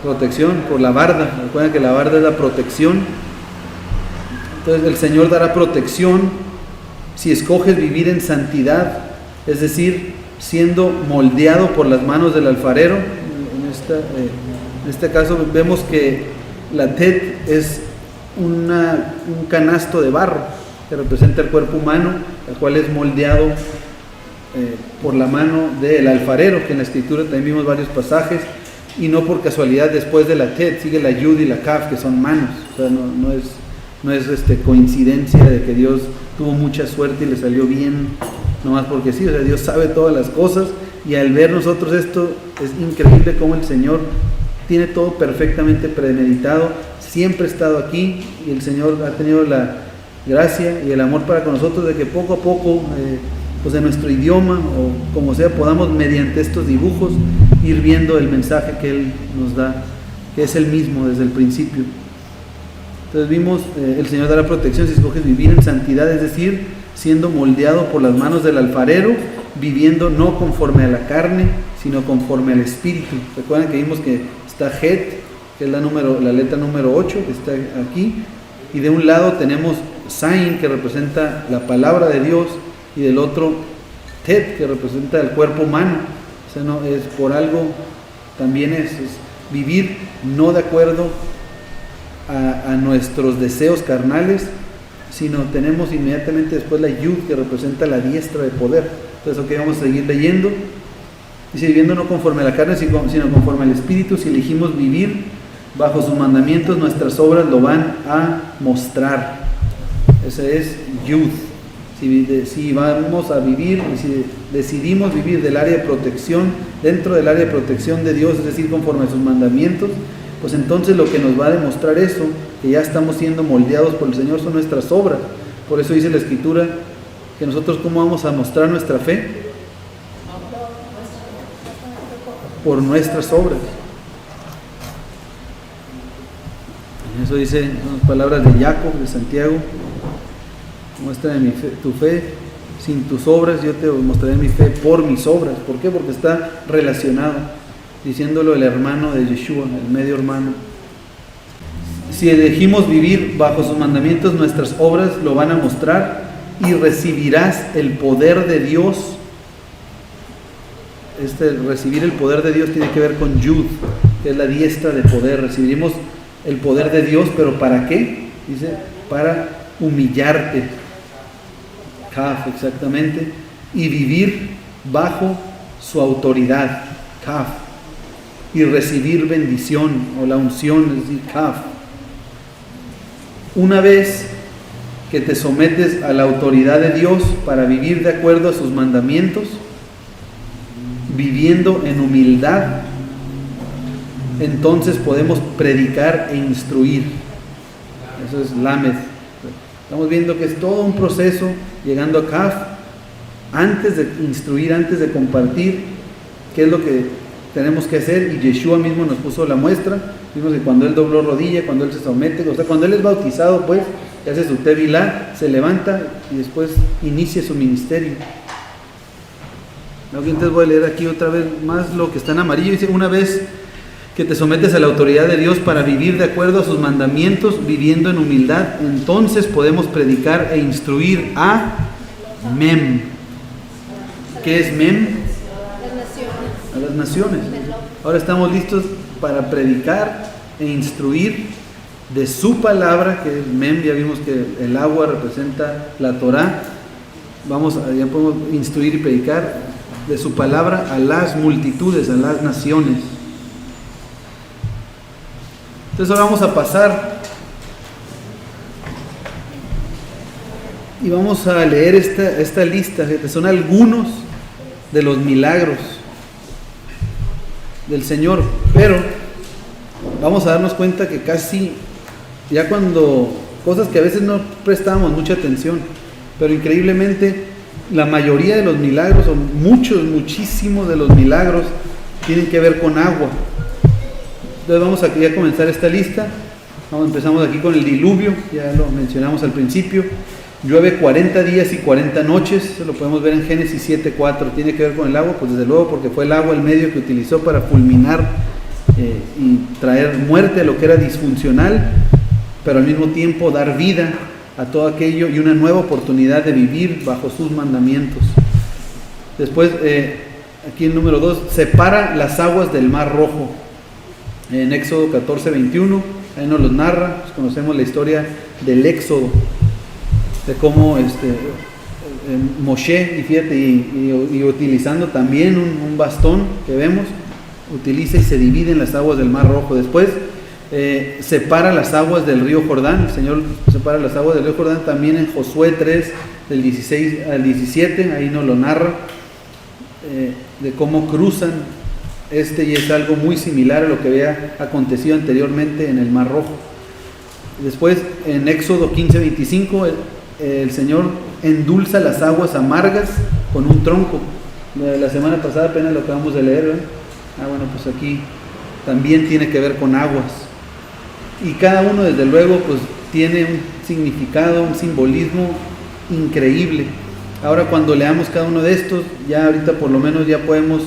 Protección, por la barda. Recuerden que la barda es la protección. Entonces el Señor dará protección si escoges vivir en santidad, es decir, siendo moldeado por las manos del alfarero. En este caso vemos que la Tet es un canasto de barro, que representa el cuerpo humano, el cual es moldeado por la mano del alfarero, que en la escritura también vimos varios pasajes, y no por casualidad después de la Tet sigue la Yud y la Kaf, que son manos. O sea, no es coincidencia de que Dios tuvo mucha suerte y le salió bien, nomás porque sí. O sea, Dios sabe todas las cosas, y al ver nosotros esto, es increíble cómo el Señor tiene todo perfectamente premeditado, siempre ha estado aquí, y el Señor ha tenido la gracia y el amor para con nosotros de que poco a poco, pues en nuestro idioma o como sea, podamos mediante estos dibujos ir viendo el mensaje que Él nos da, que es el mismo desde el principio. Entonces vimos, el Señor dará protección si escoges vivir en santidad, es decir, siendo moldeado por las manos del alfarero, viviendo no conforme a la carne, sino conforme al Espíritu. Recuerden que vimos que está Het, que es la letra número 8, que está aquí, y de un lado tenemos Zain, que representa la palabra de Dios, y del otro Tet, que representa el cuerpo humano. O sea, no es por algo, también es vivir no de acuerdo a nuestros deseos carnales, sino tenemos inmediatamente después la Yud, que representa la diestra de poder. Entonces, ok, vamos a seguir leyendo. Dice, viviendo no conforme a la carne, sino conforme al Espíritu. Si elegimos vivir bajo sus mandamientos, nuestras obras lo van a mostrar. Ese es Yud. Si vamos a vivir, si decidimos vivir del área de protección, dentro del área de protección de Dios, es decir, conforme a sus mandamientos, pues entonces lo que nos va a demostrar eso, que ya estamos siendo moldeados por el Señor, son nuestras obras. Por eso dice la Escritura que nosotros, ¿cómo vamos a mostrar nuestra fe? Por nuestras obras. Eso dice las palabras de Jacob, de Santiago: muéstrame tu fe, sin tus obras yo te mostraré mi fe por mis obras. ¿Por qué? Porque está relacionado, diciéndolo el hermano de Yeshua, el medio hermano. Si elegimos vivir bajo sus mandamientos, nuestras obras lo van a mostrar, y recibirás el poder de Dios. Recibir el poder de Dios tiene que ver con Yud, que es la diestra de poder. Recibiremos el poder de Dios, pero ¿para qué? Dice, para humillarte. Kaf, exactamente. Y vivir bajo su autoridad. Kaf. Y recibir bendición, o la unción, es decir, Kaf. Una vez que te sometes a la autoridad de Dios para vivir de acuerdo a sus mandamientos, viviendo en humildad, entonces podemos predicar e instruir. Eso es Lamed. Estamos viendo que es todo un proceso, llegando a Kaf, antes de instruir, antes de compartir, qué es lo que tenemos que hacer. Y Yeshua mismo nos puso la muestra. Vimos que cuando Él dobló rodilla, cuando Él se somete, o sea, cuando Él es bautizado, pues, hace su tevilá, se levanta y después inicia su ministerio. Entonces voy a leer aquí otra vez más lo que está en amarillo. Dice, una vez que te sometes a la autoridad de Dios para vivir de acuerdo a sus mandamientos, viviendo en humildad, entonces podemos predicar e instruir a Mem. ¿Qué es Mem? A las naciones. Ahora estamos listos para predicar e instruir de su palabra, que es Mem. Ya vimos que el agua representa la Torah. Ya podemos instruir y predicar de su palabra a las multitudes, a las naciones. Entonces ahora vamos a pasar y vamos a leer esta lista, que son algunos de los milagros del Señor, pero vamos a darnos cuenta que casi, ya cuando, cosas que a veces no prestábamos mucha atención, pero increíblemente la mayoría de los milagros, o muchísimos de los milagros, tienen que ver con agua. Entonces vamos a ya comenzar esta lista. Empezamos aquí con el diluvio, ya lo mencionamos al principio. Llueve 40 días y 40 noches, eso lo podemos ver en Génesis 7:4. ¿Tiene que ver con el agua? Pues desde luego, porque fue el agua el medio que utilizó para fulminar y traer muerte a lo que era disfuncional, pero al mismo tiempo dar vida a todo aquello y una nueva oportunidad de vivir bajo sus mandamientos. Después, aquí en número 2, separa las aguas del Mar Rojo. En Éxodo 14:21, ahí nos los narra. Pues conocemos la historia del Éxodo. de cómo Moshe, y fíjate, y utilizando también un bastón que vemos, utiliza y se dividen las aguas del Mar Rojo. Después separa las aguas del río Jordán. El Señor separa las aguas del río Jordán también en Josué 3, del 16 al 17, ahí nos lo narra, de cómo cruzan, y es algo muy similar a lo que había acontecido anteriormente en el Mar Rojo. Después en Éxodo 15, 25, el Señor endulza las aguas amargas con un tronco. La semana pasada apenas lo acabamos de leer, ¿verdad? Bueno, pues aquí también tiene que ver con aguas. Y cada uno, desde luego, pues tiene un significado, un simbolismo increíble. Ahora, cuando leamos cada uno de estos, ya ahorita por lo menos ya podemos,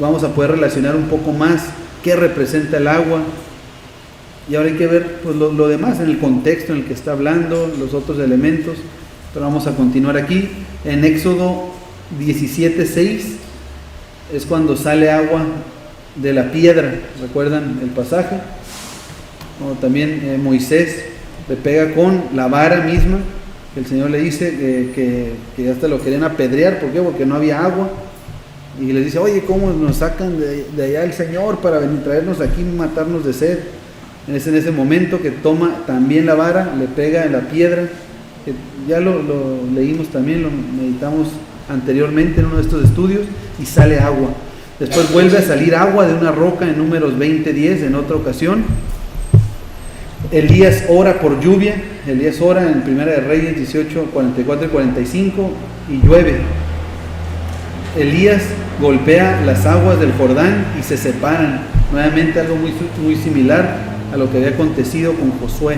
vamos a poder relacionar un poco más qué representa el agua. Y ahora hay que ver pues, lo demás en el contexto en el que está hablando, los otros elementos. Pero vamos a continuar aquí. En Éxodo 17:6 es cuando sale agua de la piedra. ¿Recuerdan el pasaje? Como también Moisés le pega con la vara misma, que el Señor le dice que hasta lo querían apedrear. ¿Por qué? Porque no había agua. Y le dice, oye, ¿cómo nos sacan de allá el Señor para venir traernos aquí y matarnos de sed? Es en ese momento que toma también la vara, le pega en la piedra, que ya lo leímos también, lo meditamos anteriormente en uno de estos estudios, y sale agua. Después vuelve a salir agua de una roca en Números 20:10 en otra ocasión. Elías ora por lluvia. Elías ora en Primera de Reyes 18, 44 y 45, y llueve. Elías golpea las aguas del Jordán y se separan. Nuevamente algo muy similar a lo que había acontecido con Josué.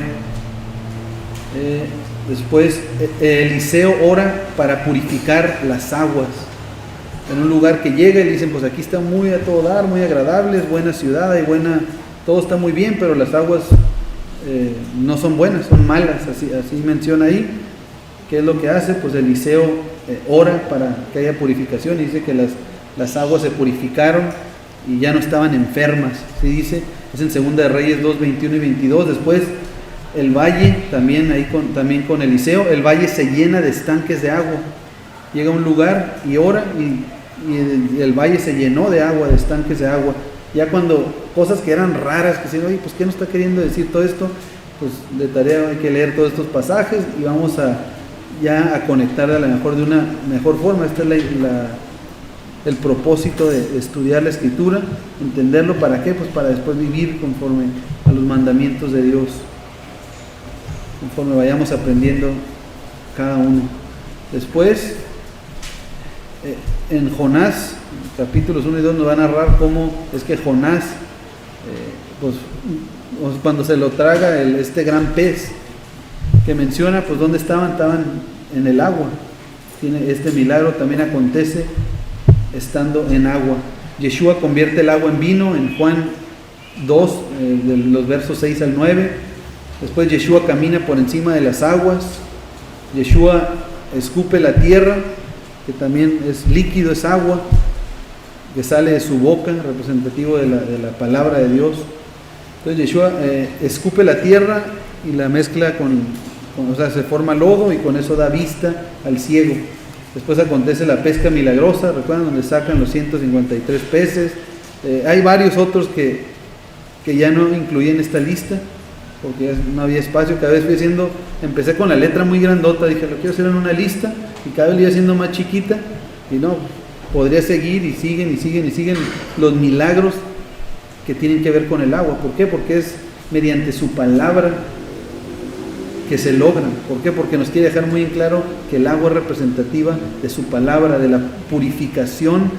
Después Eliseo ora para purificar las aguas. En un lugar que llega y le dicen, pues aquí está muy a todo dar, muy agradable, es buena ciudad, todo está muy bien, pero las aguas no son buenas, son malas, así menciona ahí. ¿Qué es lo que hace? Pues Eliseo ora para que haya purificación, y dice que las aguas se purificaron y ya no estaban enfermas. ¿Sí dice? Es en Segunda de Reyes 2, 21 y 22. Después el valle, también con Eliseo, el valle se llena de estanques de agua. Llega a un lugar y ora, y el valle se llenó de agua, de estanques de agua. Ya cuando cosas que eran raras, que dicen, oye, pues ¿qué nos está queriendo decir todo esto? Pues de tarea hay que leer todos estos pasajes y vamos a conectar a lo mejor de una mejor forma. Este es el propósito de estudiar la Escritura, entenderlo. ¿Para qué? Pues para después vivir conforme a los mandamientos de Dios, conforme vayamos aprendiendo cada uno. Después, en Jonás, capítulos 1 y 2 nos va a narrar cómo es que Jonás, pues cuando se lo traga este gran pez que menciona, pues ¿dónde estaban? Estaban en el agua. Este milagro también acontece estando en agua. Yeshua convierte el agua en vino en Juan 2, de los versos 6 al 9. Después Yeshua camina por encima de las aguas. Yeshua escupe la tierra, que también es líquido, es agua, que sale de su boca, representativo de la palabra de Dios. Entonces Yeshua escupe la tierra y la mezcla o sea, se forma lodo, y con eso da vista al ciego. Después acontece la pesca milagrosa, ¿recuerdan? Donde sacan los 153 peces. Hay varios otros que ya no incluí en esta lista, porque ya no había espacio. Cada vez empecé con la letra muy grandota, dije, lo quiero hacer en una lista, y cada vez iba siendo más chiquita, y no, podría seguir, y siguen los milagros que tienen que ver con el agua. ¿Por qué? Porque es mediante su palabra que se logran. ¿Por qué? Porque nos quiere dejar muy en claro que el agua es representativa de su palabra, de la purificación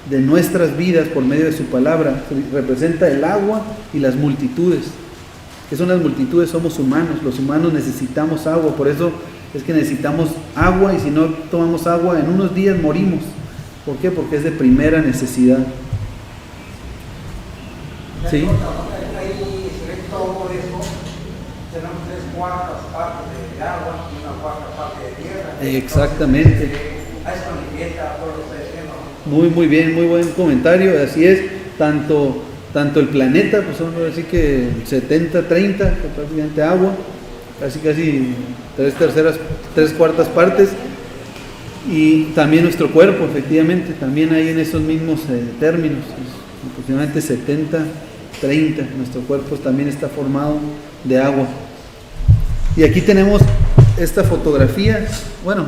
de nuestras vidas por medio de su palabra. Representa el agua y las multitudes. ¿Qué son las multitudes? Somos humanos. Los humanos necesitamos agua, por eso es que necesitamos agua, y si no tomamos agua en unos días morimos. ¿Por qué? Porque es de primera necesidad. ¿Sí? Tenemos 3/4 partes de agua y 1/4 parte de tierra. Exactamente. A eso limpieza, todo lo que está diciendo. Muy bien, muy buen comentario. Así es, tanto el planeta, pues vamos a decir que 70-30, prácticamente agua, casi tres cuartas partes. Y también nuestro cuerpo, efectivamente, también hay en esos mismos términos, aproximadamente 70-30, nuestro cuerpo también está formado de agua. Y aquí tenemos esta fotografía, bueno,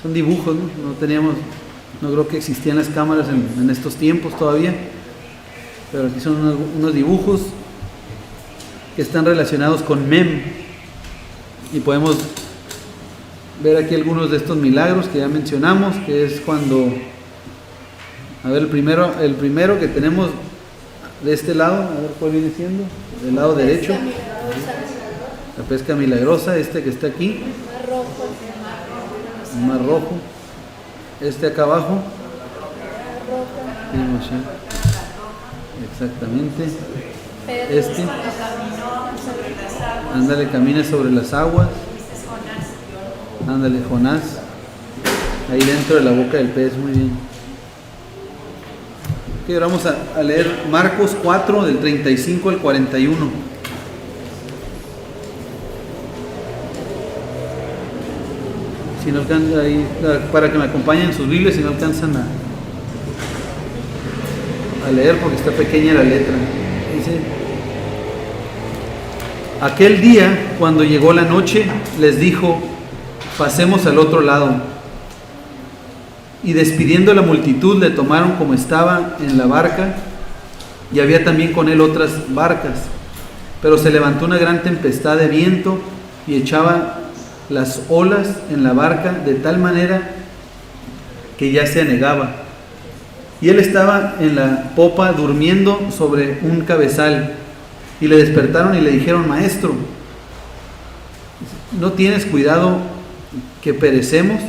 son dibujos, no creo que existían las cámaras en estos tiempos todavía, pero aquí son unos dibujos que están relacionados con Mem, y podemos ver aquí algunos de estos milagros que ya mencionamos, que es cuando, a ver, el primero que tenemos de este lado, a ver cuál viene siendo, del lado derecho, la pesca milagrosa, este que está aquí, el mar rojo, este acá abajo, exactamente, este, ándale, camina sobre las aguas. Ándale, Jonás, ahí dentro de la boca del pez, muy bien. Ok, ahora vamos a leer Marcos 4, del 35 al 41. Si no alcanzan ahí, para que me acompañen en sus Biblias, si no alcanzan a leer, porque está pequeña la letra. Dice: aquel día, cuando llegó la noche, les dijo: pasemos al otro lado. Y despidiendo a la multitud, le tomaron como estaba en la barca, y había también con él otras barcas. Pero se levantó una gran tempestad de viento y echaba las olas en la barca de tal manera que ya se anegaba. Y él estaba en la popa durmiendo sobre un cabezal. Y le despertaron y le dijeron: maestro, ¿no tienes cuidado que perecemos?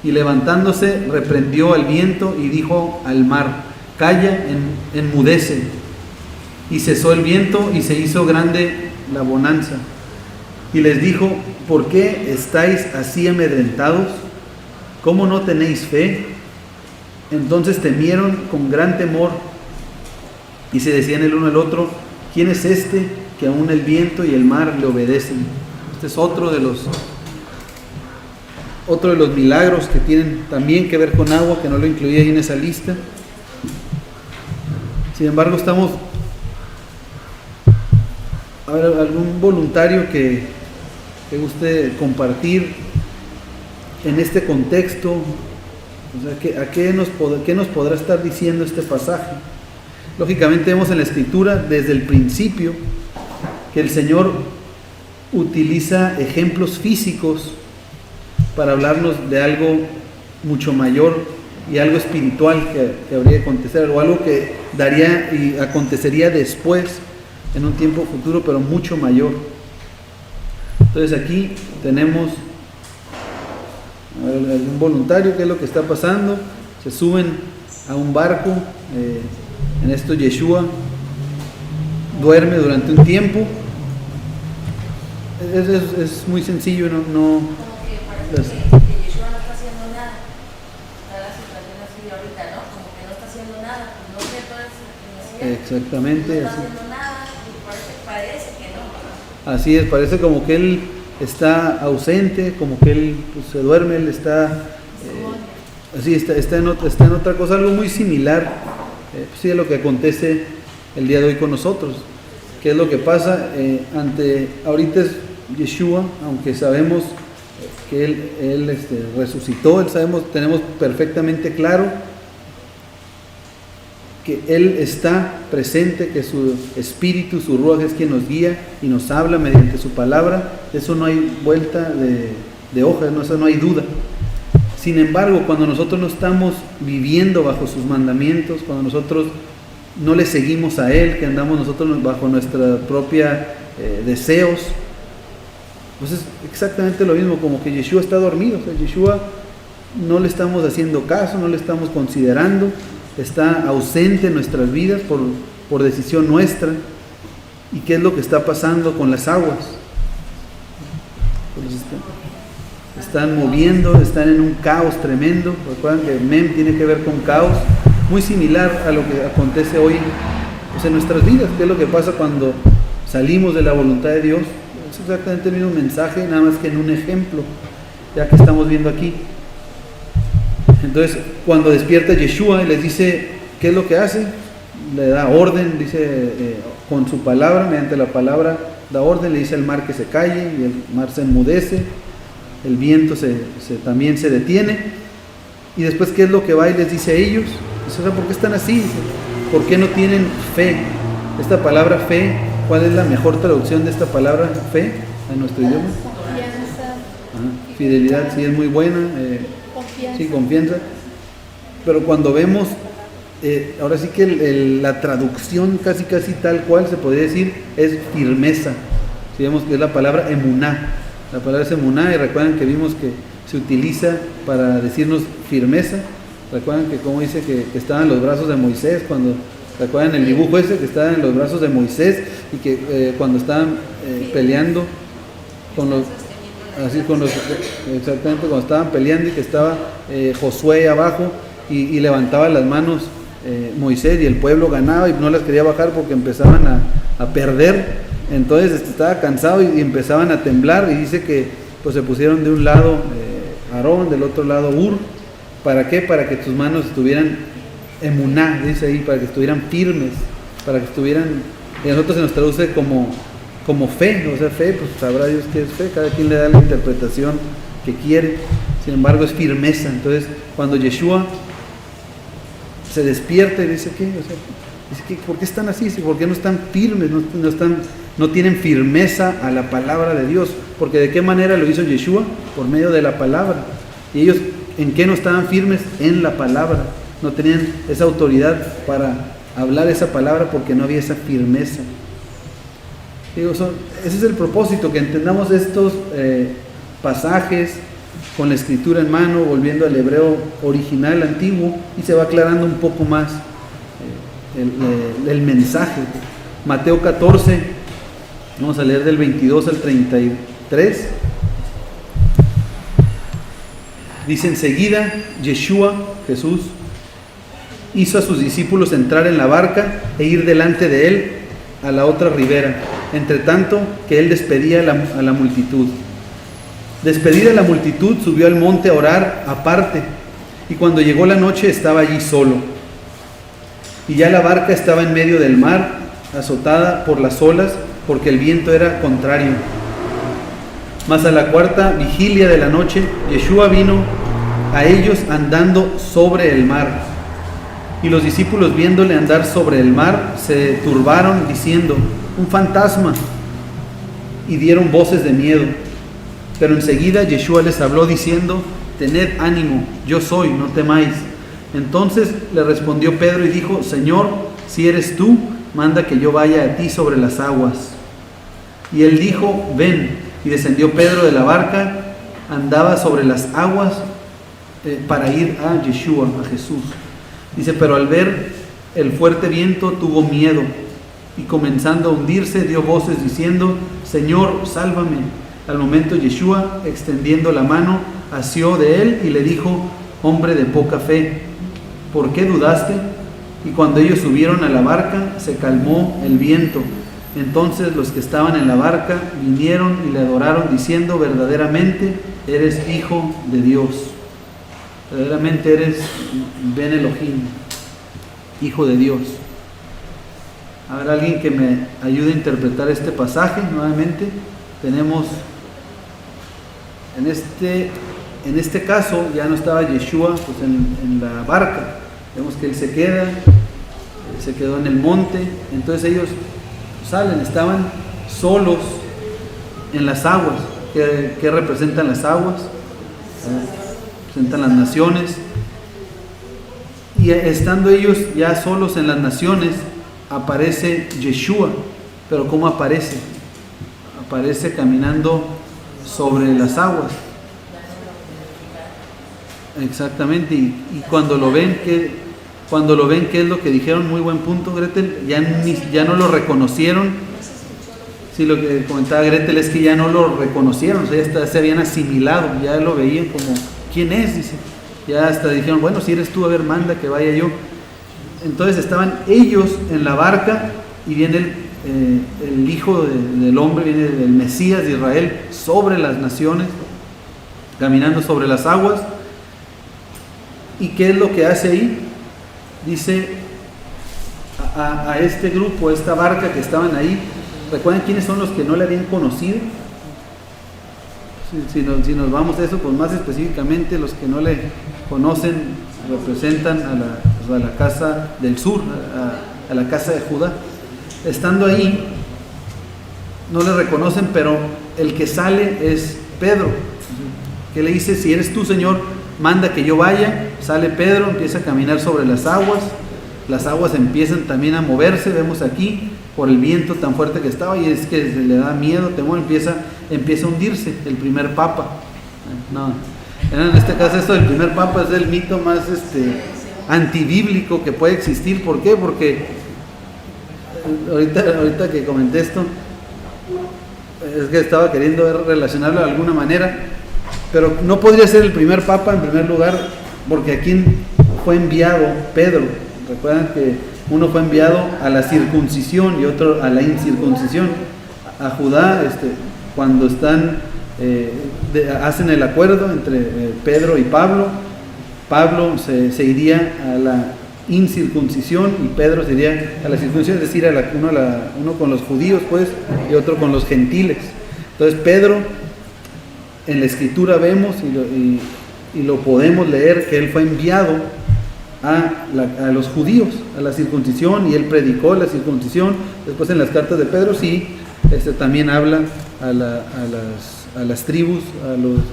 Y levantándose reprendió al viento y dijo al mar: calla, enmudece. Y cesó el viento y se hizo grande la bonanza. Y les dijo: ¿por qué estáis así amedrentados? ¿Cómo no tenéis fe? Entonces temieron con gran temor y se decían el uno al otro: ¿quién es este que aún el viento y el mar le obedecen? Este es otro de los milagros que tienen también que ver con agua, que no lo incluía ahí en esa lista. Sin embargo, a ver, algún voluntario que guste compartir en este contexto, o sea, ¿qué nos podrá estar diciendo este pasaje? Lógicamente vemos en la Escritura desde el principio que el Señor utiliza ejemplos físicos para hablarnos de algo mucho mayor y algo espiritual que habría de acontecer, o algo que daría y acontecería después, en un tiempo futuro, pero mucho mayor. Entonces aquí tenemos algún voluntario. ¿Qué es lo que está pasando? Se suben a un barco, en esto Yeshua duerme durante un tiempo. Es muy sencillo, no que Yeshua no está haciendo nada. Está la situación así ahorita, ¿no? Como que no está haciendo nada. No sé, entonces, exactamente, no está así. haciendo nada y parece que no. Así es, parece como que él está ausente, como que él se duerme, él está así, está en otra cosa, algo muy similar, sí, a lo que acontece el día de hoy con nosotros. ¿Qué es lo que pasa? Ahorita es Yeshua, aunque sabemos que él resucitó, tenemos perfectamente claro que Él está presente, que su espíritu, su ruaj es quien nos guía y nos habla mediante su palabra. Eso no hay vuelta de hoja, eso no hay duda. Sin embargo, cuando nosotros no estamos viviendo bajo sus mandamientos, cuando nosotros no le seguimos a Él, que andamos nosotros bajo nuestra propia deseos, pues es exactamente lo mismo, como que Yeshua está dormido. O sea, Yeshua no le estamos haciendo caso, no le estamos considerando, está ausente en nuestras vidas por decisión nuestra. ¿Y qué es lo que está pasando con las aguas? Pues están moviendo, están en un caos tremendo. Recuerden que Mem tiene que ver con caos, muy similar a lo que acontece hoy pues en nuestras vidas. ¿Qué es lo que pasa cuando salimos de la voluntad de Dios? Es exactamente el mismo mensaje, nada más que en un ejemplo, ya que estamos viendo aquí. Entonces, cuando despierta Yeshua y les dice, ¿qué es lo que hace? Le da orden, dice, con su palabra, mediante la palabra, da orden, le dice al mar que se calle, y el mar se enmudece, el viento también se detiene. Y después, ¿qué es lo que va y les dice a ellos? Dice, ¿por qué están así? Dice, ¿por qué no tienen fe? Esta palabra fe, ¿cuál es la mejor traducción de esta palabra fe en nuestro idioma? Fidelidad, sí, es muy buena. Sí, confianza. Pero cuando vemos, ahora sí que la traducción casi tal cual se podría decir es firmeza. Si vemos que es la palabra emuná. La palabra es emuná, y recuerdan que vimos que se utiliza para decirnos firmeza. Recuerdan que como dice que estaban en los brazos de Moisés, cuando recuerdan el dibujo ese que estaban en los brazos de Moisés, y que cuando estaban peleando con los exactamente, cuando estaban peleando y que estaba Josué abajo y levantaba las manos Moisés, y el pueblo ganaba y no las quería bajar porque empezaban a perder. Entonces estaba cansado y empezaban a temblar, y dice que pues se pusieron de un lado Aarón, del otro lado Hur. ¿Para qué? Para que tus manos estuvieran emuná, dice ahí, para que estuvieran firmes, para que estuvieran, y a nosotros se nos traduce como fe, o sea, fe, pues sabrá Dios qué es fe, cada quien le da la interpretación que quiere, sin embargo es firmeza. Entonces, cuando Yeshua se despierta y dice, ¿qué? O sea, dice que, ¿por qué están así? ¿Por qué no están firmes? No tienen firmeza a la palabra de Dios, porque ¿de qué manera lo hizo Yeshua? Por medio de la palabra. Y ellos, ¿en qué no estaban firmes? En la palabra. No tenían esa autoridad para hablar esa palabra porque no había esa firmeza. Digo, ese es el propósito, que entendamos estos pasajes con la escritura en mano, volviendo al hebreo original, antiguo, y se va aclarando un poco más el mensaje. Mateo 14, vamos a leer del 22 al 33. Dice: enseguida Yeshua, Jesús, hizo a sus discípulos entrar en la barca e ir delante de él a la otra ribera, entre tanto que él despedía a la multitud. Despedida la multitud, subió al monte a orar aparte, y cuando llegó la noche estaba allí solo. Y ya la barca estaba en medio del mar, azotada por las olas, porque el viento era contrario. Mas a la cuarta vigilia de la noche, Yeshua vino a ellos andando sobre el mar. Y los discípulos, viéndole andar sobre el mar, se turbaron, diciendo: un fantasma, y dieron voces de miedo. Pero enseguida Yeshua les habló diciendo: tened ánimo, yo soy, no temáis. Entonces le respondió Pedro y dijo: Señor, si eres tú, manda que yo vaya a ti sobre las aguas. Y él dijo: ven. Y descendió Pedro de la barca, andaba sobre las aguas para ir a Yeshua, a Jesús. Dice: pero al ver el fuerte viento tuvo miedo, y comenzando a hundirse dio voces diciendo: Señor, sálvame. Al momento Yeshua, extendiendo la mano, asió de él y le dijo: hombre de poca fe, ¿por qué dudaste? Y cuando ellos subieron a la barca, se calmó el viento. Entonces los que estaban en la barca vinieron y le adoraron diciendo: verdaderamente eres Hijo de Dios. Verdaderamente eres Ben Elohim, Hijo de Dios. ¿Habrá alguien que me ayude a interpretar este pasaje nuevamente? Tenemos en este caso ya no estaba Yeshua pues en la barca. Vemos que él se quedó en el monte. Entonces ellos salen, estaban solos en las aguas. ¿Qué representan las aguas? Representan las naciones. Y estando ellos ya solos en las naciones, aparece Yeshua. Pero ¿cómo aparece? Aparece caminando sobre las aguas. Exactamente. Y cuando lo ven, ¿qué es lo que dijeron? Muy buen punto, Gretel. Ya no lo reconocieron. Sí, lo que comentaba Gretel es que ya no lo reconocieron, o sea, ya se habían asimilado, ya lo veían como: ¿quién es? Dice. Ya hasta dijeron: bueno, si eres tú, a ver, manda que vaya yo. Entonces estaban ellos en la barca, y viene el Hijo del Hombre, viene el Mesías de Israel sobre las naciones, caminando sobre las aguas. ¿Y qué es lo que hace ahí? Dice a este grupo, a esta barca que estaban ahí. ¿Recuerdan quiénes son los que no le habían conocido? Si nos vamos a eso, pues más específicamente los que no le conocen representan a la casa del sur, a la casa de Judá. Estando ahí, no le reconocen, pero el que sale es Pedro, que le dice: si eres tú, Señor, manda que yo vaya. Sale Pedro, empieza a caminar sobre las aguas empiezan también a moverse, vemos aquí, por el viento tan fuerte que estaba, y es que se le da miedo, temor, empieza a hundirse el primer papa. No, en este caso esto del primer papa es el mito más antibíblico que puede existir. ¿Por qué? Porque ahorita que comenté esto, es que estaba queriendo relacionarlo de alguna manera, pero no podría ser el primer papa en primer lugar, porque aquí fue enviado Pedro. Recuerdan que uno fue enviado a la circuncisión y otro a la incircuncisión. A Judá, cuando están hacen el acuerdo entre Pedro y Pablo se iría a la incircuncisión y Pedro se iría a la circuncisión, es decir, uno con los judíos, pues, y otro con los gentiles. Entonces Pedro, en la escritura vemos y lo podemos leer, que él fue enviado a los judíos, a la circuncisión, y él predicó la circuncisión. Después en las cartas de Pedro sí, también habla a las tribus,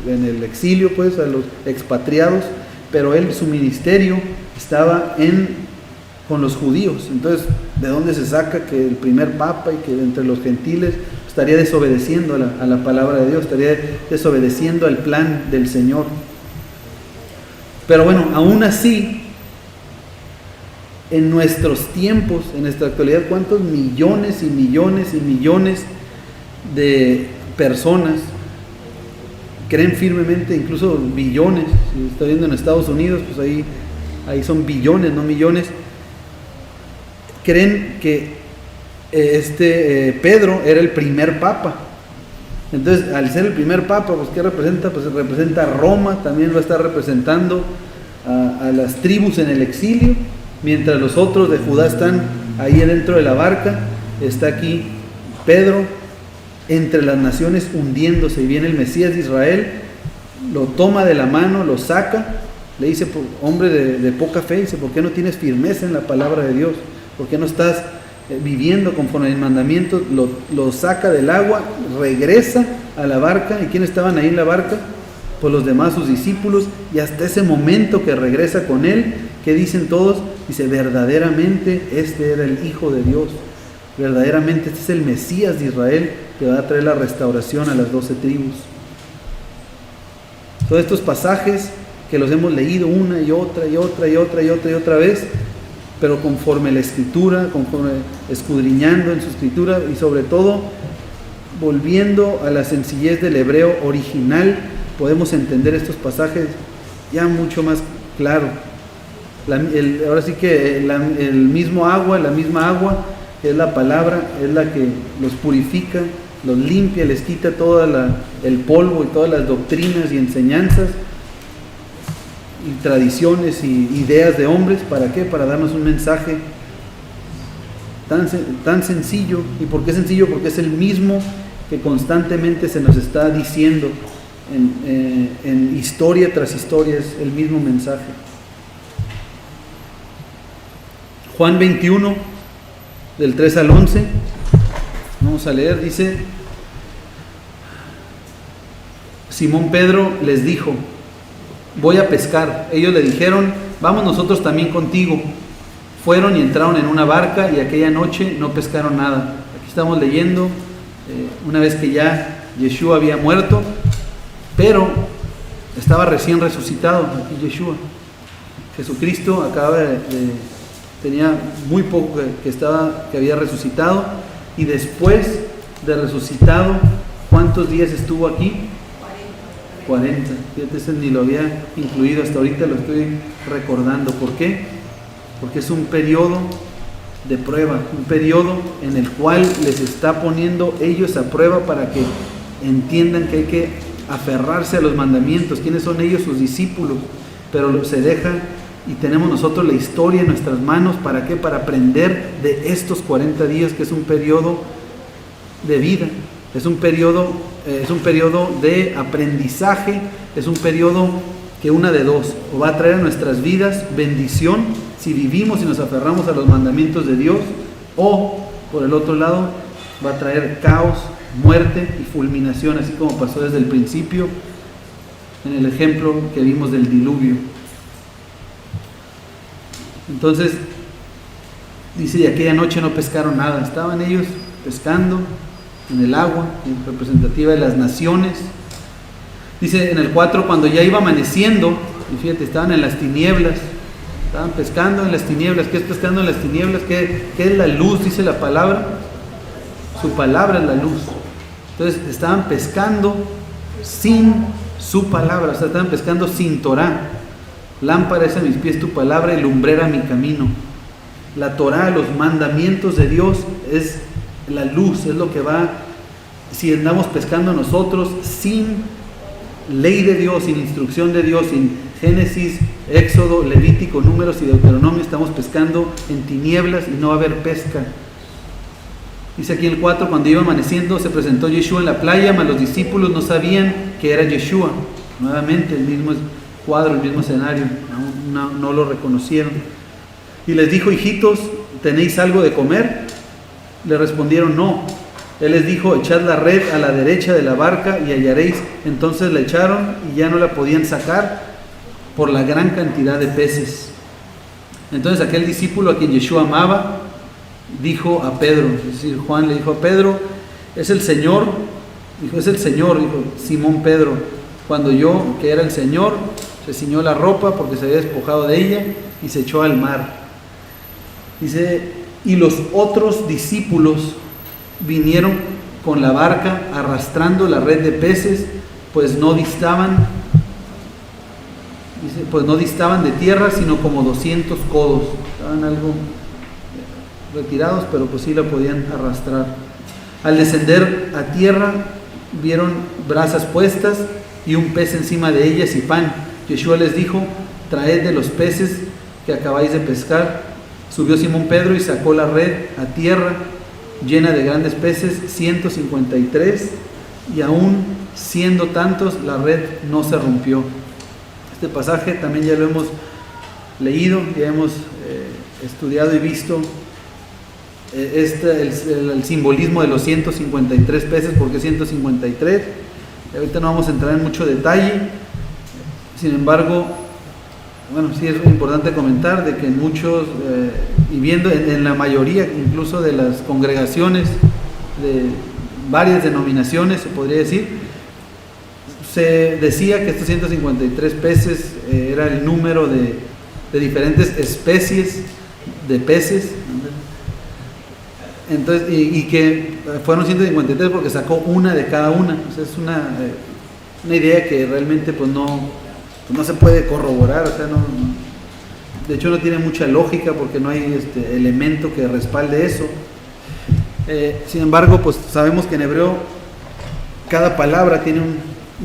en el exilio, pues, a los expatriados, pero su ministerio estaba con los judíos. Entonces, ¿de dónde se saca que el primer papa y que entre los gentiles estaría desobedeciendo a la palabra de Dios, estaría desobedeciendo al plan del Señor? Pero bueno, aún así, en nuestros tiempos, en nuestra actualidad, ¿cuántos millones y millones y millones de personas creen firmemente, incluso billones? Si está viendo en Estados Unidos, pues ahí son billones, no millones, creen que Pedro era el primer papa. Entonces, al ser el primer papa, pues ¿qué representa? Pues representa a Roma, también lo está representando a las tribus en el exilio, mientras los otros de Judá están ahí dentro de la barca. Está aquí Pedro entre las naciones hundiéndose, y viene el Mesías de Israel, lo toma de la mano, lo saca, le dice: hombre de poca fe, dice, ¿por qué no tienes firmeza en la palabra de Dios? ¿Por qué no estás viviendo conforme al mandamiento? Lo saca del agua, regresa a la barca. ¿Y quiénes estaban ahí en la barca? Pues los demás, sus discípulos. Y hasta ese momento que regresa con él, ¿qué dicen todos? Dice: verdaderamente este era el Hijo de Dios, verdaderamente este es el Mesías de Israel, que va a traer la restauración a las 12 tribus. Todos estos pasajes que los hemos leído una y otra y otra y otra y otra y otra vez, pero conforme la escritura, conforme escudriñando en su escritura, y sobre todo volviendo a la sencillez del hebreo original, podemos entender estos pasajes ya mucho más claro. Ahora sí que la misma agua, que es la palabra, es la que los purifica, los limpia, les quita todo el polvo y todas las doctrinas y enseñanzas y tradiciones y ideas de hombres. ¿Para qué? Para darnos un mensaje tan sencillo. ¿Y por qué sencillo? Porque es el mismo que constantemente se nos está diciendo en historia tras historia, es el mismo mensaje. Juan 21, del 3 al 11, vamos a leer, dice: Simón Pedro les dijo: voy a pescar. Ellos le dijeron: vamos nosotros también contigo. Fueron y entraron en una barca, y aquella noche no pescaron nada. Aquí estamos leyendo una vez que ya Yeshua había muerto, pero estaba recién resucitado. Aquí Yeshua, Jesucristo, tenía muy poco que había resucitado, y después de resucitado, ¿cuántos días estuvo aquí? 40. Fíjate, ese ni lo había incluido hasta ahorita, lo estoy recordando. ¿Por qué? Porque es un periodo de prueba, un periodo en el cual les está poniendo ellos a prueba para que entiendan que hay que aferrarse a los mandamientos. ¿Quiénes son ellos? Sus discípulos. Pero se deja y tenemos nosotros la historia en nuestras manos. ¿Para qué? Para aprender de estos 40 días, que es un periodo de vida, es un periodo de aprendizaje, es un periodo que una de dos, o va a traer a nuestras vidas bendición si vivimos y nos aferramos a los mandamientos de Dios, o por el otro lado va a traer caos, muerte y fulminación, así como pasó desde el principio en el ejemplo que vimos del diluvio. Entonces dice, y aquella noche no pescaron nada, estaban ellos pescando en el agua, representativa de las naciones. Dice en el 4, cuando ya iba amaneciendo, y fíjate, estaban en las tinieblas, estaban pescando en las tinieblas. ¿Qué es pescando en las tinieblas? ¿Qué es la luz? Dice la palabra. Su palabra es la luz. Entonces estaban pescando sin su palabra, o sea, estaban pescando sin Torah. Lámpara es a mis pies tu palabra y lumbrera mi camino. La Torah, los mandamientos de Dios, es la luz, es lo que va. Si andamos pescando nosotros sin ley de Dios, sin instrucción de Dios, sin Génesis, Éxodo, Levítico, Números y Deuteronomio, estamos pescando en tinieblas y no va a haber pesca. Dice aquí el 4, cuando iba amaneciendo se presentó Yeshua en la playa, mas los discípulos no sabían que era Yeshua. Nuevamente el mismo cuadro, el mismo escenario, no lo reconocieron. Y les dijo, hijitos, ¿tenéis algo de comer? Le respondieron, no. Él les dijo, echad la red a la derecha de la barca y hallaréis. Entonces la echaron y ya no la podían sacar por la gran cantidad de peces. Entonces aquel discípulo a quien Yeshua amaba dijo a Pedro, es decir, Juan le dijo a Pedro, es el Señor. Dijo, es el Señor, dijo Simón Pedro. Cuando oyó que era el Señor, se ciñó la ropa porque se había despojado de ella y se echó al mar. Dice, y los otros discípulos vinieron con la barca arrastrando la red de peces, pues no distaban de tierra, sino como 200 codos. Estaban algo retirados, pero pues sí la podían arrastrar. Al descender a tierra, vieron brasas puestas y un pez encima de ellas y pan. Yeshua les dijo, traed de los peces que acabáis de pescar. Subió Simón Pedro y sacó la red a tierra, llena de grandes peces, 153, y aún siendo tantos, la red no se rompió. Este pasaje también ya lo hemos leído, ya hemos estudiado y visto el simbolismo de los 153 peces. ¿Por qué 153? Ahorita no vamos a entrar en mucho detalle. Sin embargo, bueno, sí es importante comentar de que en muchos, y viendo en la mayoría incluso de las congregaciones de varias denominaciones, se podría decir, se decía que estos 153 peces era el número de diferentes especies de peces. Entonces, y que fueron 153 porque sacó una de cada una. O sea, es una idea que realmente pues no se puede corroborar, o sea, de hecho no tiene mucha lógica porque no hay elemento que respalde eso. Sin embargo, pues sabemos que en hebreo cada palabra tiene un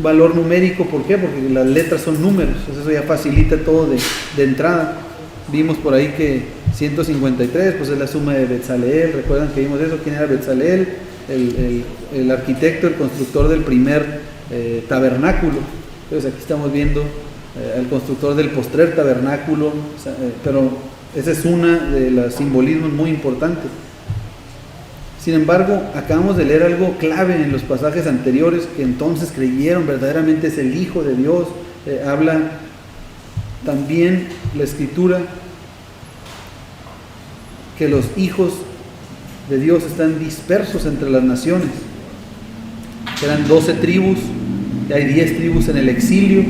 valor numérico. ¿Por qué? Porque las letras son números, entonces eso ya facilita todo de entrada. Vimos por ahí que 153 pues es la suma de Betzaleel. ¿Recuerdan que vimos eso? ¿Quién era Betzaleel? El arquitecto, el constructor del primer tabernáculo. Entonces aquí estamos viendo al constructor del postrer tabernáculo, pero esa es una de los simbolismos muy importantes. Sin embargo, acabamos de leer algo clave en los pasajes anteriores, que entonces creyeron verdaderamente es el Hijo de Dios. Habla también la Escritura que los hijos de Dios están dispersos entre las naciones. Eran 12 tribus, y hay 10 tribus en el exilio.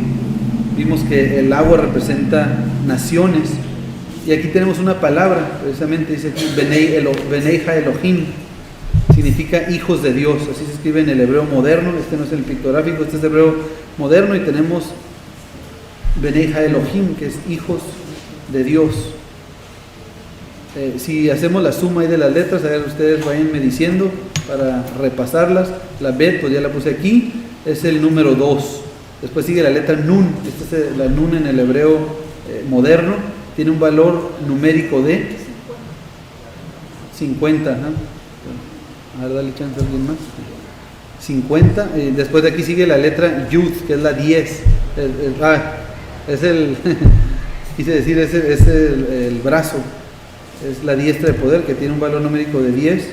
Vimos que el agua representa naciones, y aquí tenemos una palabra, precisamente dice aquí, Benei Ha Elohim, significa hijos de Dios. Así se escribe en el hebreo moderno. Este no es el pictográfico, este es el hebreo moderno, y tenemos Benei Ha Elohim, que es hijos de Dios. Si hacemos la suma ahí de las letras, a ver, ustedes vayan me diciendo para repasarlas. La Bet, pues ya la puse aquí, es el número 2. Después sigue la letra Nun. Esta es la Nun en el hebreo moderno. Tiene un valor numérico de 50. A ver, dale chance a alguien más. 50. Después de aquí sigue la letra Yud, que es la 10. Es el quise decir, es el brazo. Es la diestra de poder, que tiene un valor numérico de 10.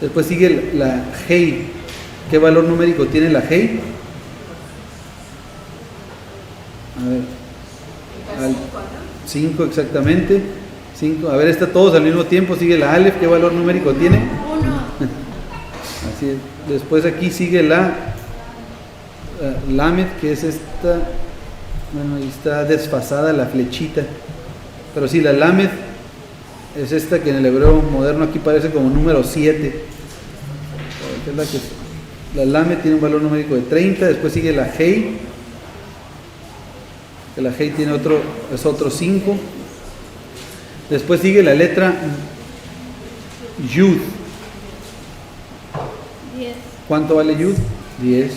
Después sigue la Hei. ¿Qué valor numérico tiene la Hei? A ver. 5 exactamente. 5. A ver, está todos al mismo tiempo. Sigue la Aleph. ¿Qué valor numérico tiene? 1. Así es. Después aquí sigue la Lamed, que es esta. Bueno, ahí está desfasada la flechita. Pero sí, la Lamed es esta que en el hebreo moderno aquí parece como número 7. La Lamed tiene un valor numérico de 30. Después sigue la Hei, que la Hei tiene otro 5. Después sigue la letra Yud. 10. ¿Cuánto vale Yud? 10.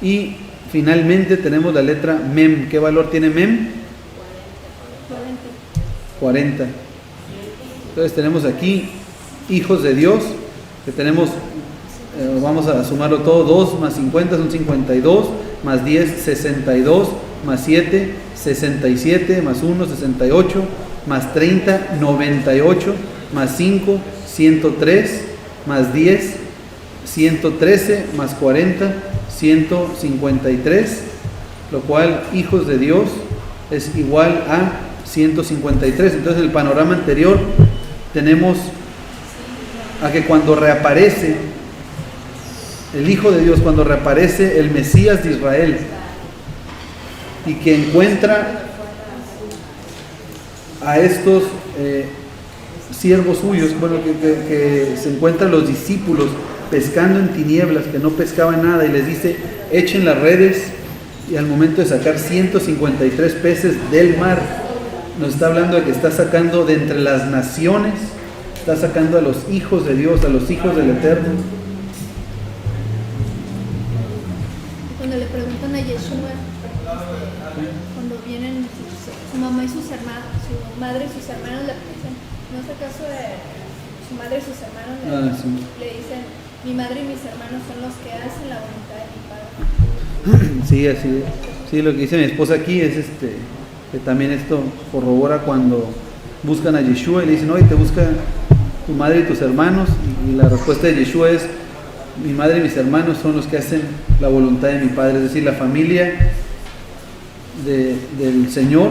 Y finalmente tenemos la letra Mem. ¿Qué valor tiene Mem? 40. Entonces tenemos aquí hijos de Dios, que tenemos, vamos a sumarlo todo, 2 más 50 son 52, más 10, 62, más 7, 67, más 1, 68, más 30, 98, más 5, 103, más 10, 113, más 40, 153, lo cual hijos de Dios es igual a 153. Entonces el panorama anterior tenemos a que cuando reaparece el Hijo de Dios, cuando reaparece el Mesías de Israel y que encuentra a estos siervos suyos, bueno, que se encuentran los discípulos pescando en tinieblas, que no pescaban nada, y les dice, echen las redes, y al momento de sacar 153 peces del mar, nos está hablando de que está sacando de entre las naciones, está sacando a los hijos de Dios, a los hijos del Eterno. Cuando le preguntan a Yeshua, cuando vienen su mamá y sus hermanos, su madre y sus hermanos le dicen, ¿no es acaso su madre y sus hermanos Sí. le dicen, mi madre y mis hermanos son los que hacen la voluntad de mi Padre? Sí, así es. Sí, lo que dice mi esposa aquí es que también esto corrobora cuando buscan a Yeshua y le dicen, oye, te busca tu madre y tus hermanos, y la respuesta de Yeshua es, mi madre y mis hermanos son los que hacen la voluntad de mi Padre, es decir, la familia del Señor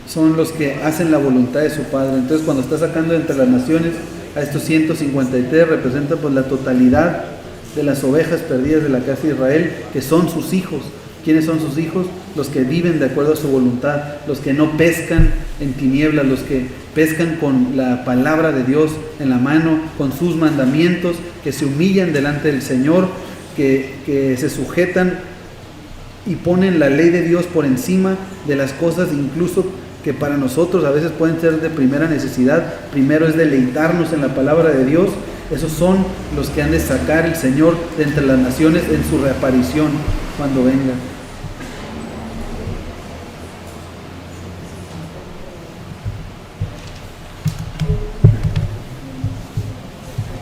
son los que hacen la voluntad de su Padre. Entonces cuando está sacando entre las naciones a estos 153, representa pues la totalidad de las ovejas perdidas de la casa de Israel, que son sus hijos. ¿Quiénes son sus hijos? Los que viven de acuerdo a su voluntad, los que no pescan en tinieblas, los que pescan con la palabra de Dios en la mano, con sus mandamientos, que se humillan delante del Señor, que se sujetan y ponen la ley de Dios por encima de las cosas, incluso que para nosotros a veces pueden ser de primera necesidad. Primero es deleitarnos en la palabra de Dios. Esos son los que han de sacar el Señor de entre las naciones en su reaparición cuando venga.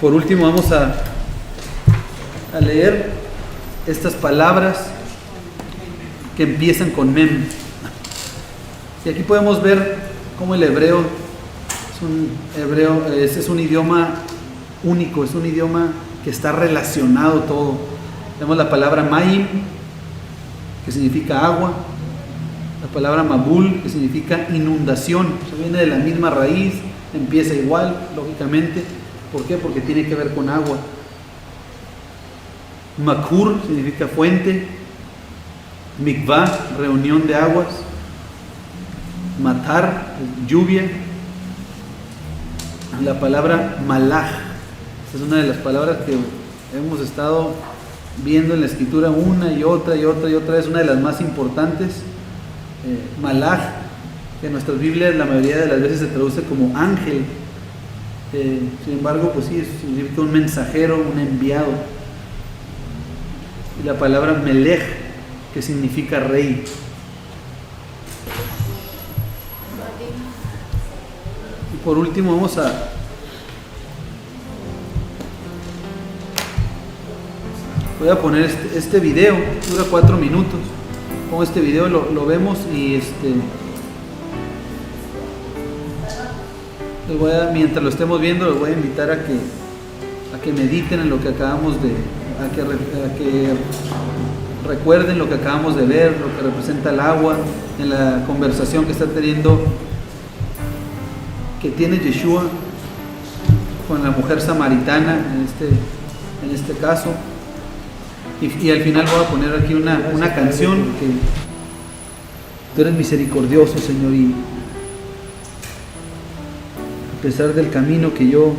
Por último vamos a leer estas palabras que empiezan con Mem. Y aquí podemos ver cómo el hebreo es un idioma único, es un idioma que está relacionado todo. Tenemos la palabra Mayim, que significa agua, la palabra Mabul, que significa inundación. Eso viene de la misma raíz, empieza igual, lógicamente. ¿Por qué? Porque tiene que ver con agua. Makur significa fuente. Mikvah, reunión de aguas. Matar, lluvia. La palabra Malach, es una de las palabras que hemos estado viendo en la escritura una y otra vez, una de las más importantes. Malach, que en nuestras Biblias la mayoría de las veces se traduce como ángel. Sin embargo, pues sí, significa un mensajero, un enviado. Y la palabra melech, que significa rey. Y por último vamos a voy a poner este video, dura 4 minutos. Con este video lo vemos y mientras lo estemos viendo, les voy a invitar a que mediten en lo que acabamos de, a que recuerden lo que acabamos de ver, lo que representa el agua, en la conversación que tiene Yeshua con la mujer samaritana en este caso. Y al final voy a poner aquí una canción que tú eres misericordioso, Señor, y a pesar del camino que yo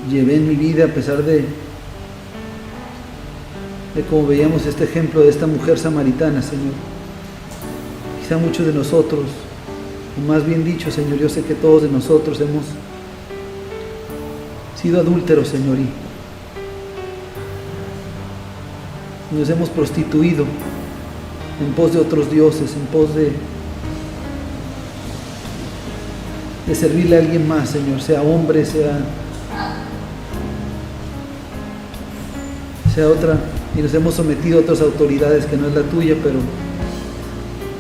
llevé en mi vida, a pesar de cómo veíamos este ejemplo de esta mujer samaritana, Señor, quizá muchos de nosotros, o más bien dicho, Señor, yo sé que todos de nosotros hemos sido adúlteros, Señor, y nos hemos prostituido en pos de otros dioses, en pos de servirle a alguien más, Señor, sea hombre, sea otra, y nos hemos sometido a otras autoridades que no es la tuya, pero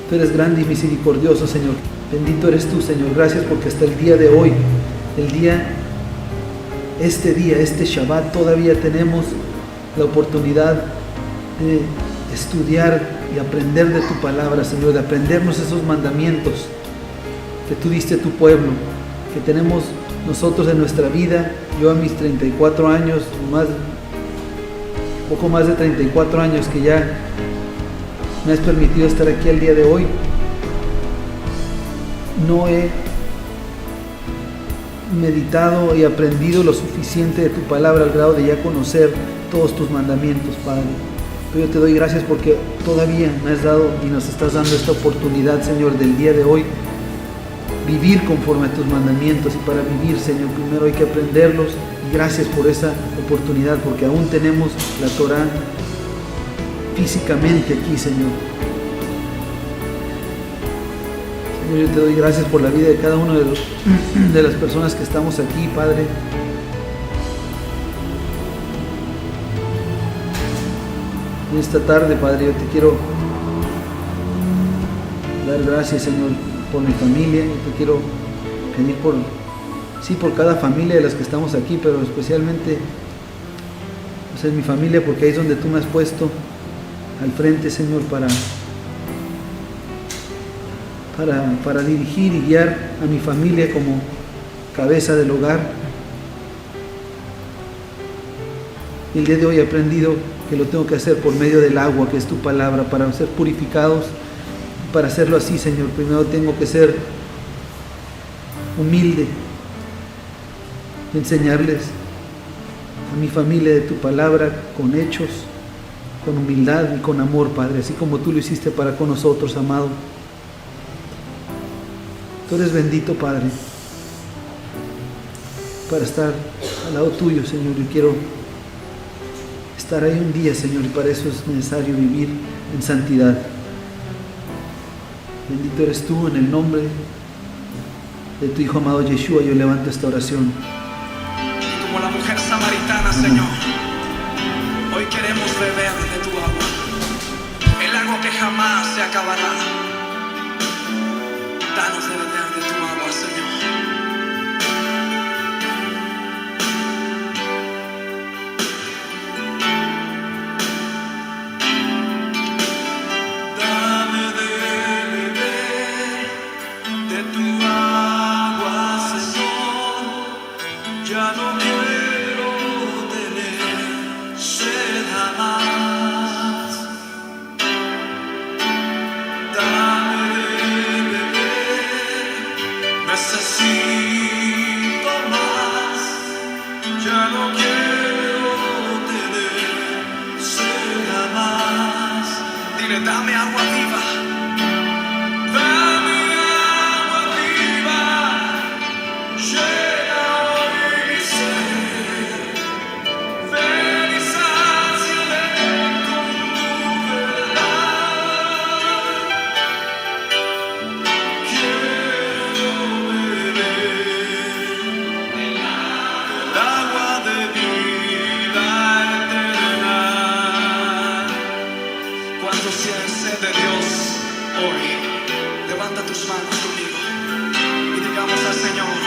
tú eres grande y misericordioso, Señor. Bendito eres tú, Señor. Gracias porque hasta el día de hoy, este Shabbat, todavía tenemos la oportunidad de estudiar y aprender de tu palabra, Señor, de aprendernos esos mandamientos que tú diste a tu pueblo, que tenemos nosotros en nuestra vida. Yo a mis 34 años, poco más de 34 años que ya me has permitido estar aquí el día de hoy, no he meditado y aprendido lo suficiente de tu palabra al grado de ya conocer todos tus mandamientos, Padre. Pero yo te doy gracias porque todavía me has dado y nos estás dando esta oportunidad, Señor, del día de hoy, vivir conforme a tus mandamientos. Y para vivir, Señor, primero hay que aprenderlos, y gracias por esa oportunidad, porque aún tenemos la Torah físicamente aquí, Señor. Señor, yo te doy gracias por la vida de cada uno de las personas que estamos aquí, Padre. Y esta tarde, Padre, yo te quiero dar gracias, Señor, por mi familia. Yo te quiero pedir por cada familia de las que estamos aquí, pero especialmente pues, mi familia, porque ahí es donde tú me has puesto al frente, Señor, para dirigir y guiar a mi familia como cabeza del hogar. Y el día de hoy he aprendido que lo tengo que hacer por medio del agua, que es tu palabra, para ser purificados. Para hacerlo así, Señor, primero tengo que ser humilde, enseñarles a mi familia de tu palabra con hechos, con humildad y con amor, Padre, así como tú lo hiciste para con nosotros, amado. Tú eres bendito, Padre, para estar al lado tuyo, Señor. Yo quiero estar ahí un día, Señor, y para eso es necesario vivir en santidad. Bendito eres tú, en el nombre de tu Hijo amado Yeshua, yo levanto esta oración. Como la mujer samaritana, Señor, hoy queremos beber de tu agua, el agua que jamás se acabará. Danos de beber de tu agua, Señor. Dame agua viva. Dame agua viva, llena hoy mi ser. Ven y sáciame con tu verdad. Quiero beber el agua de vida eterna. ¿Cuántos tienen sed de Dios hoy? Levanta tus manos conmigo y digamos al Señor: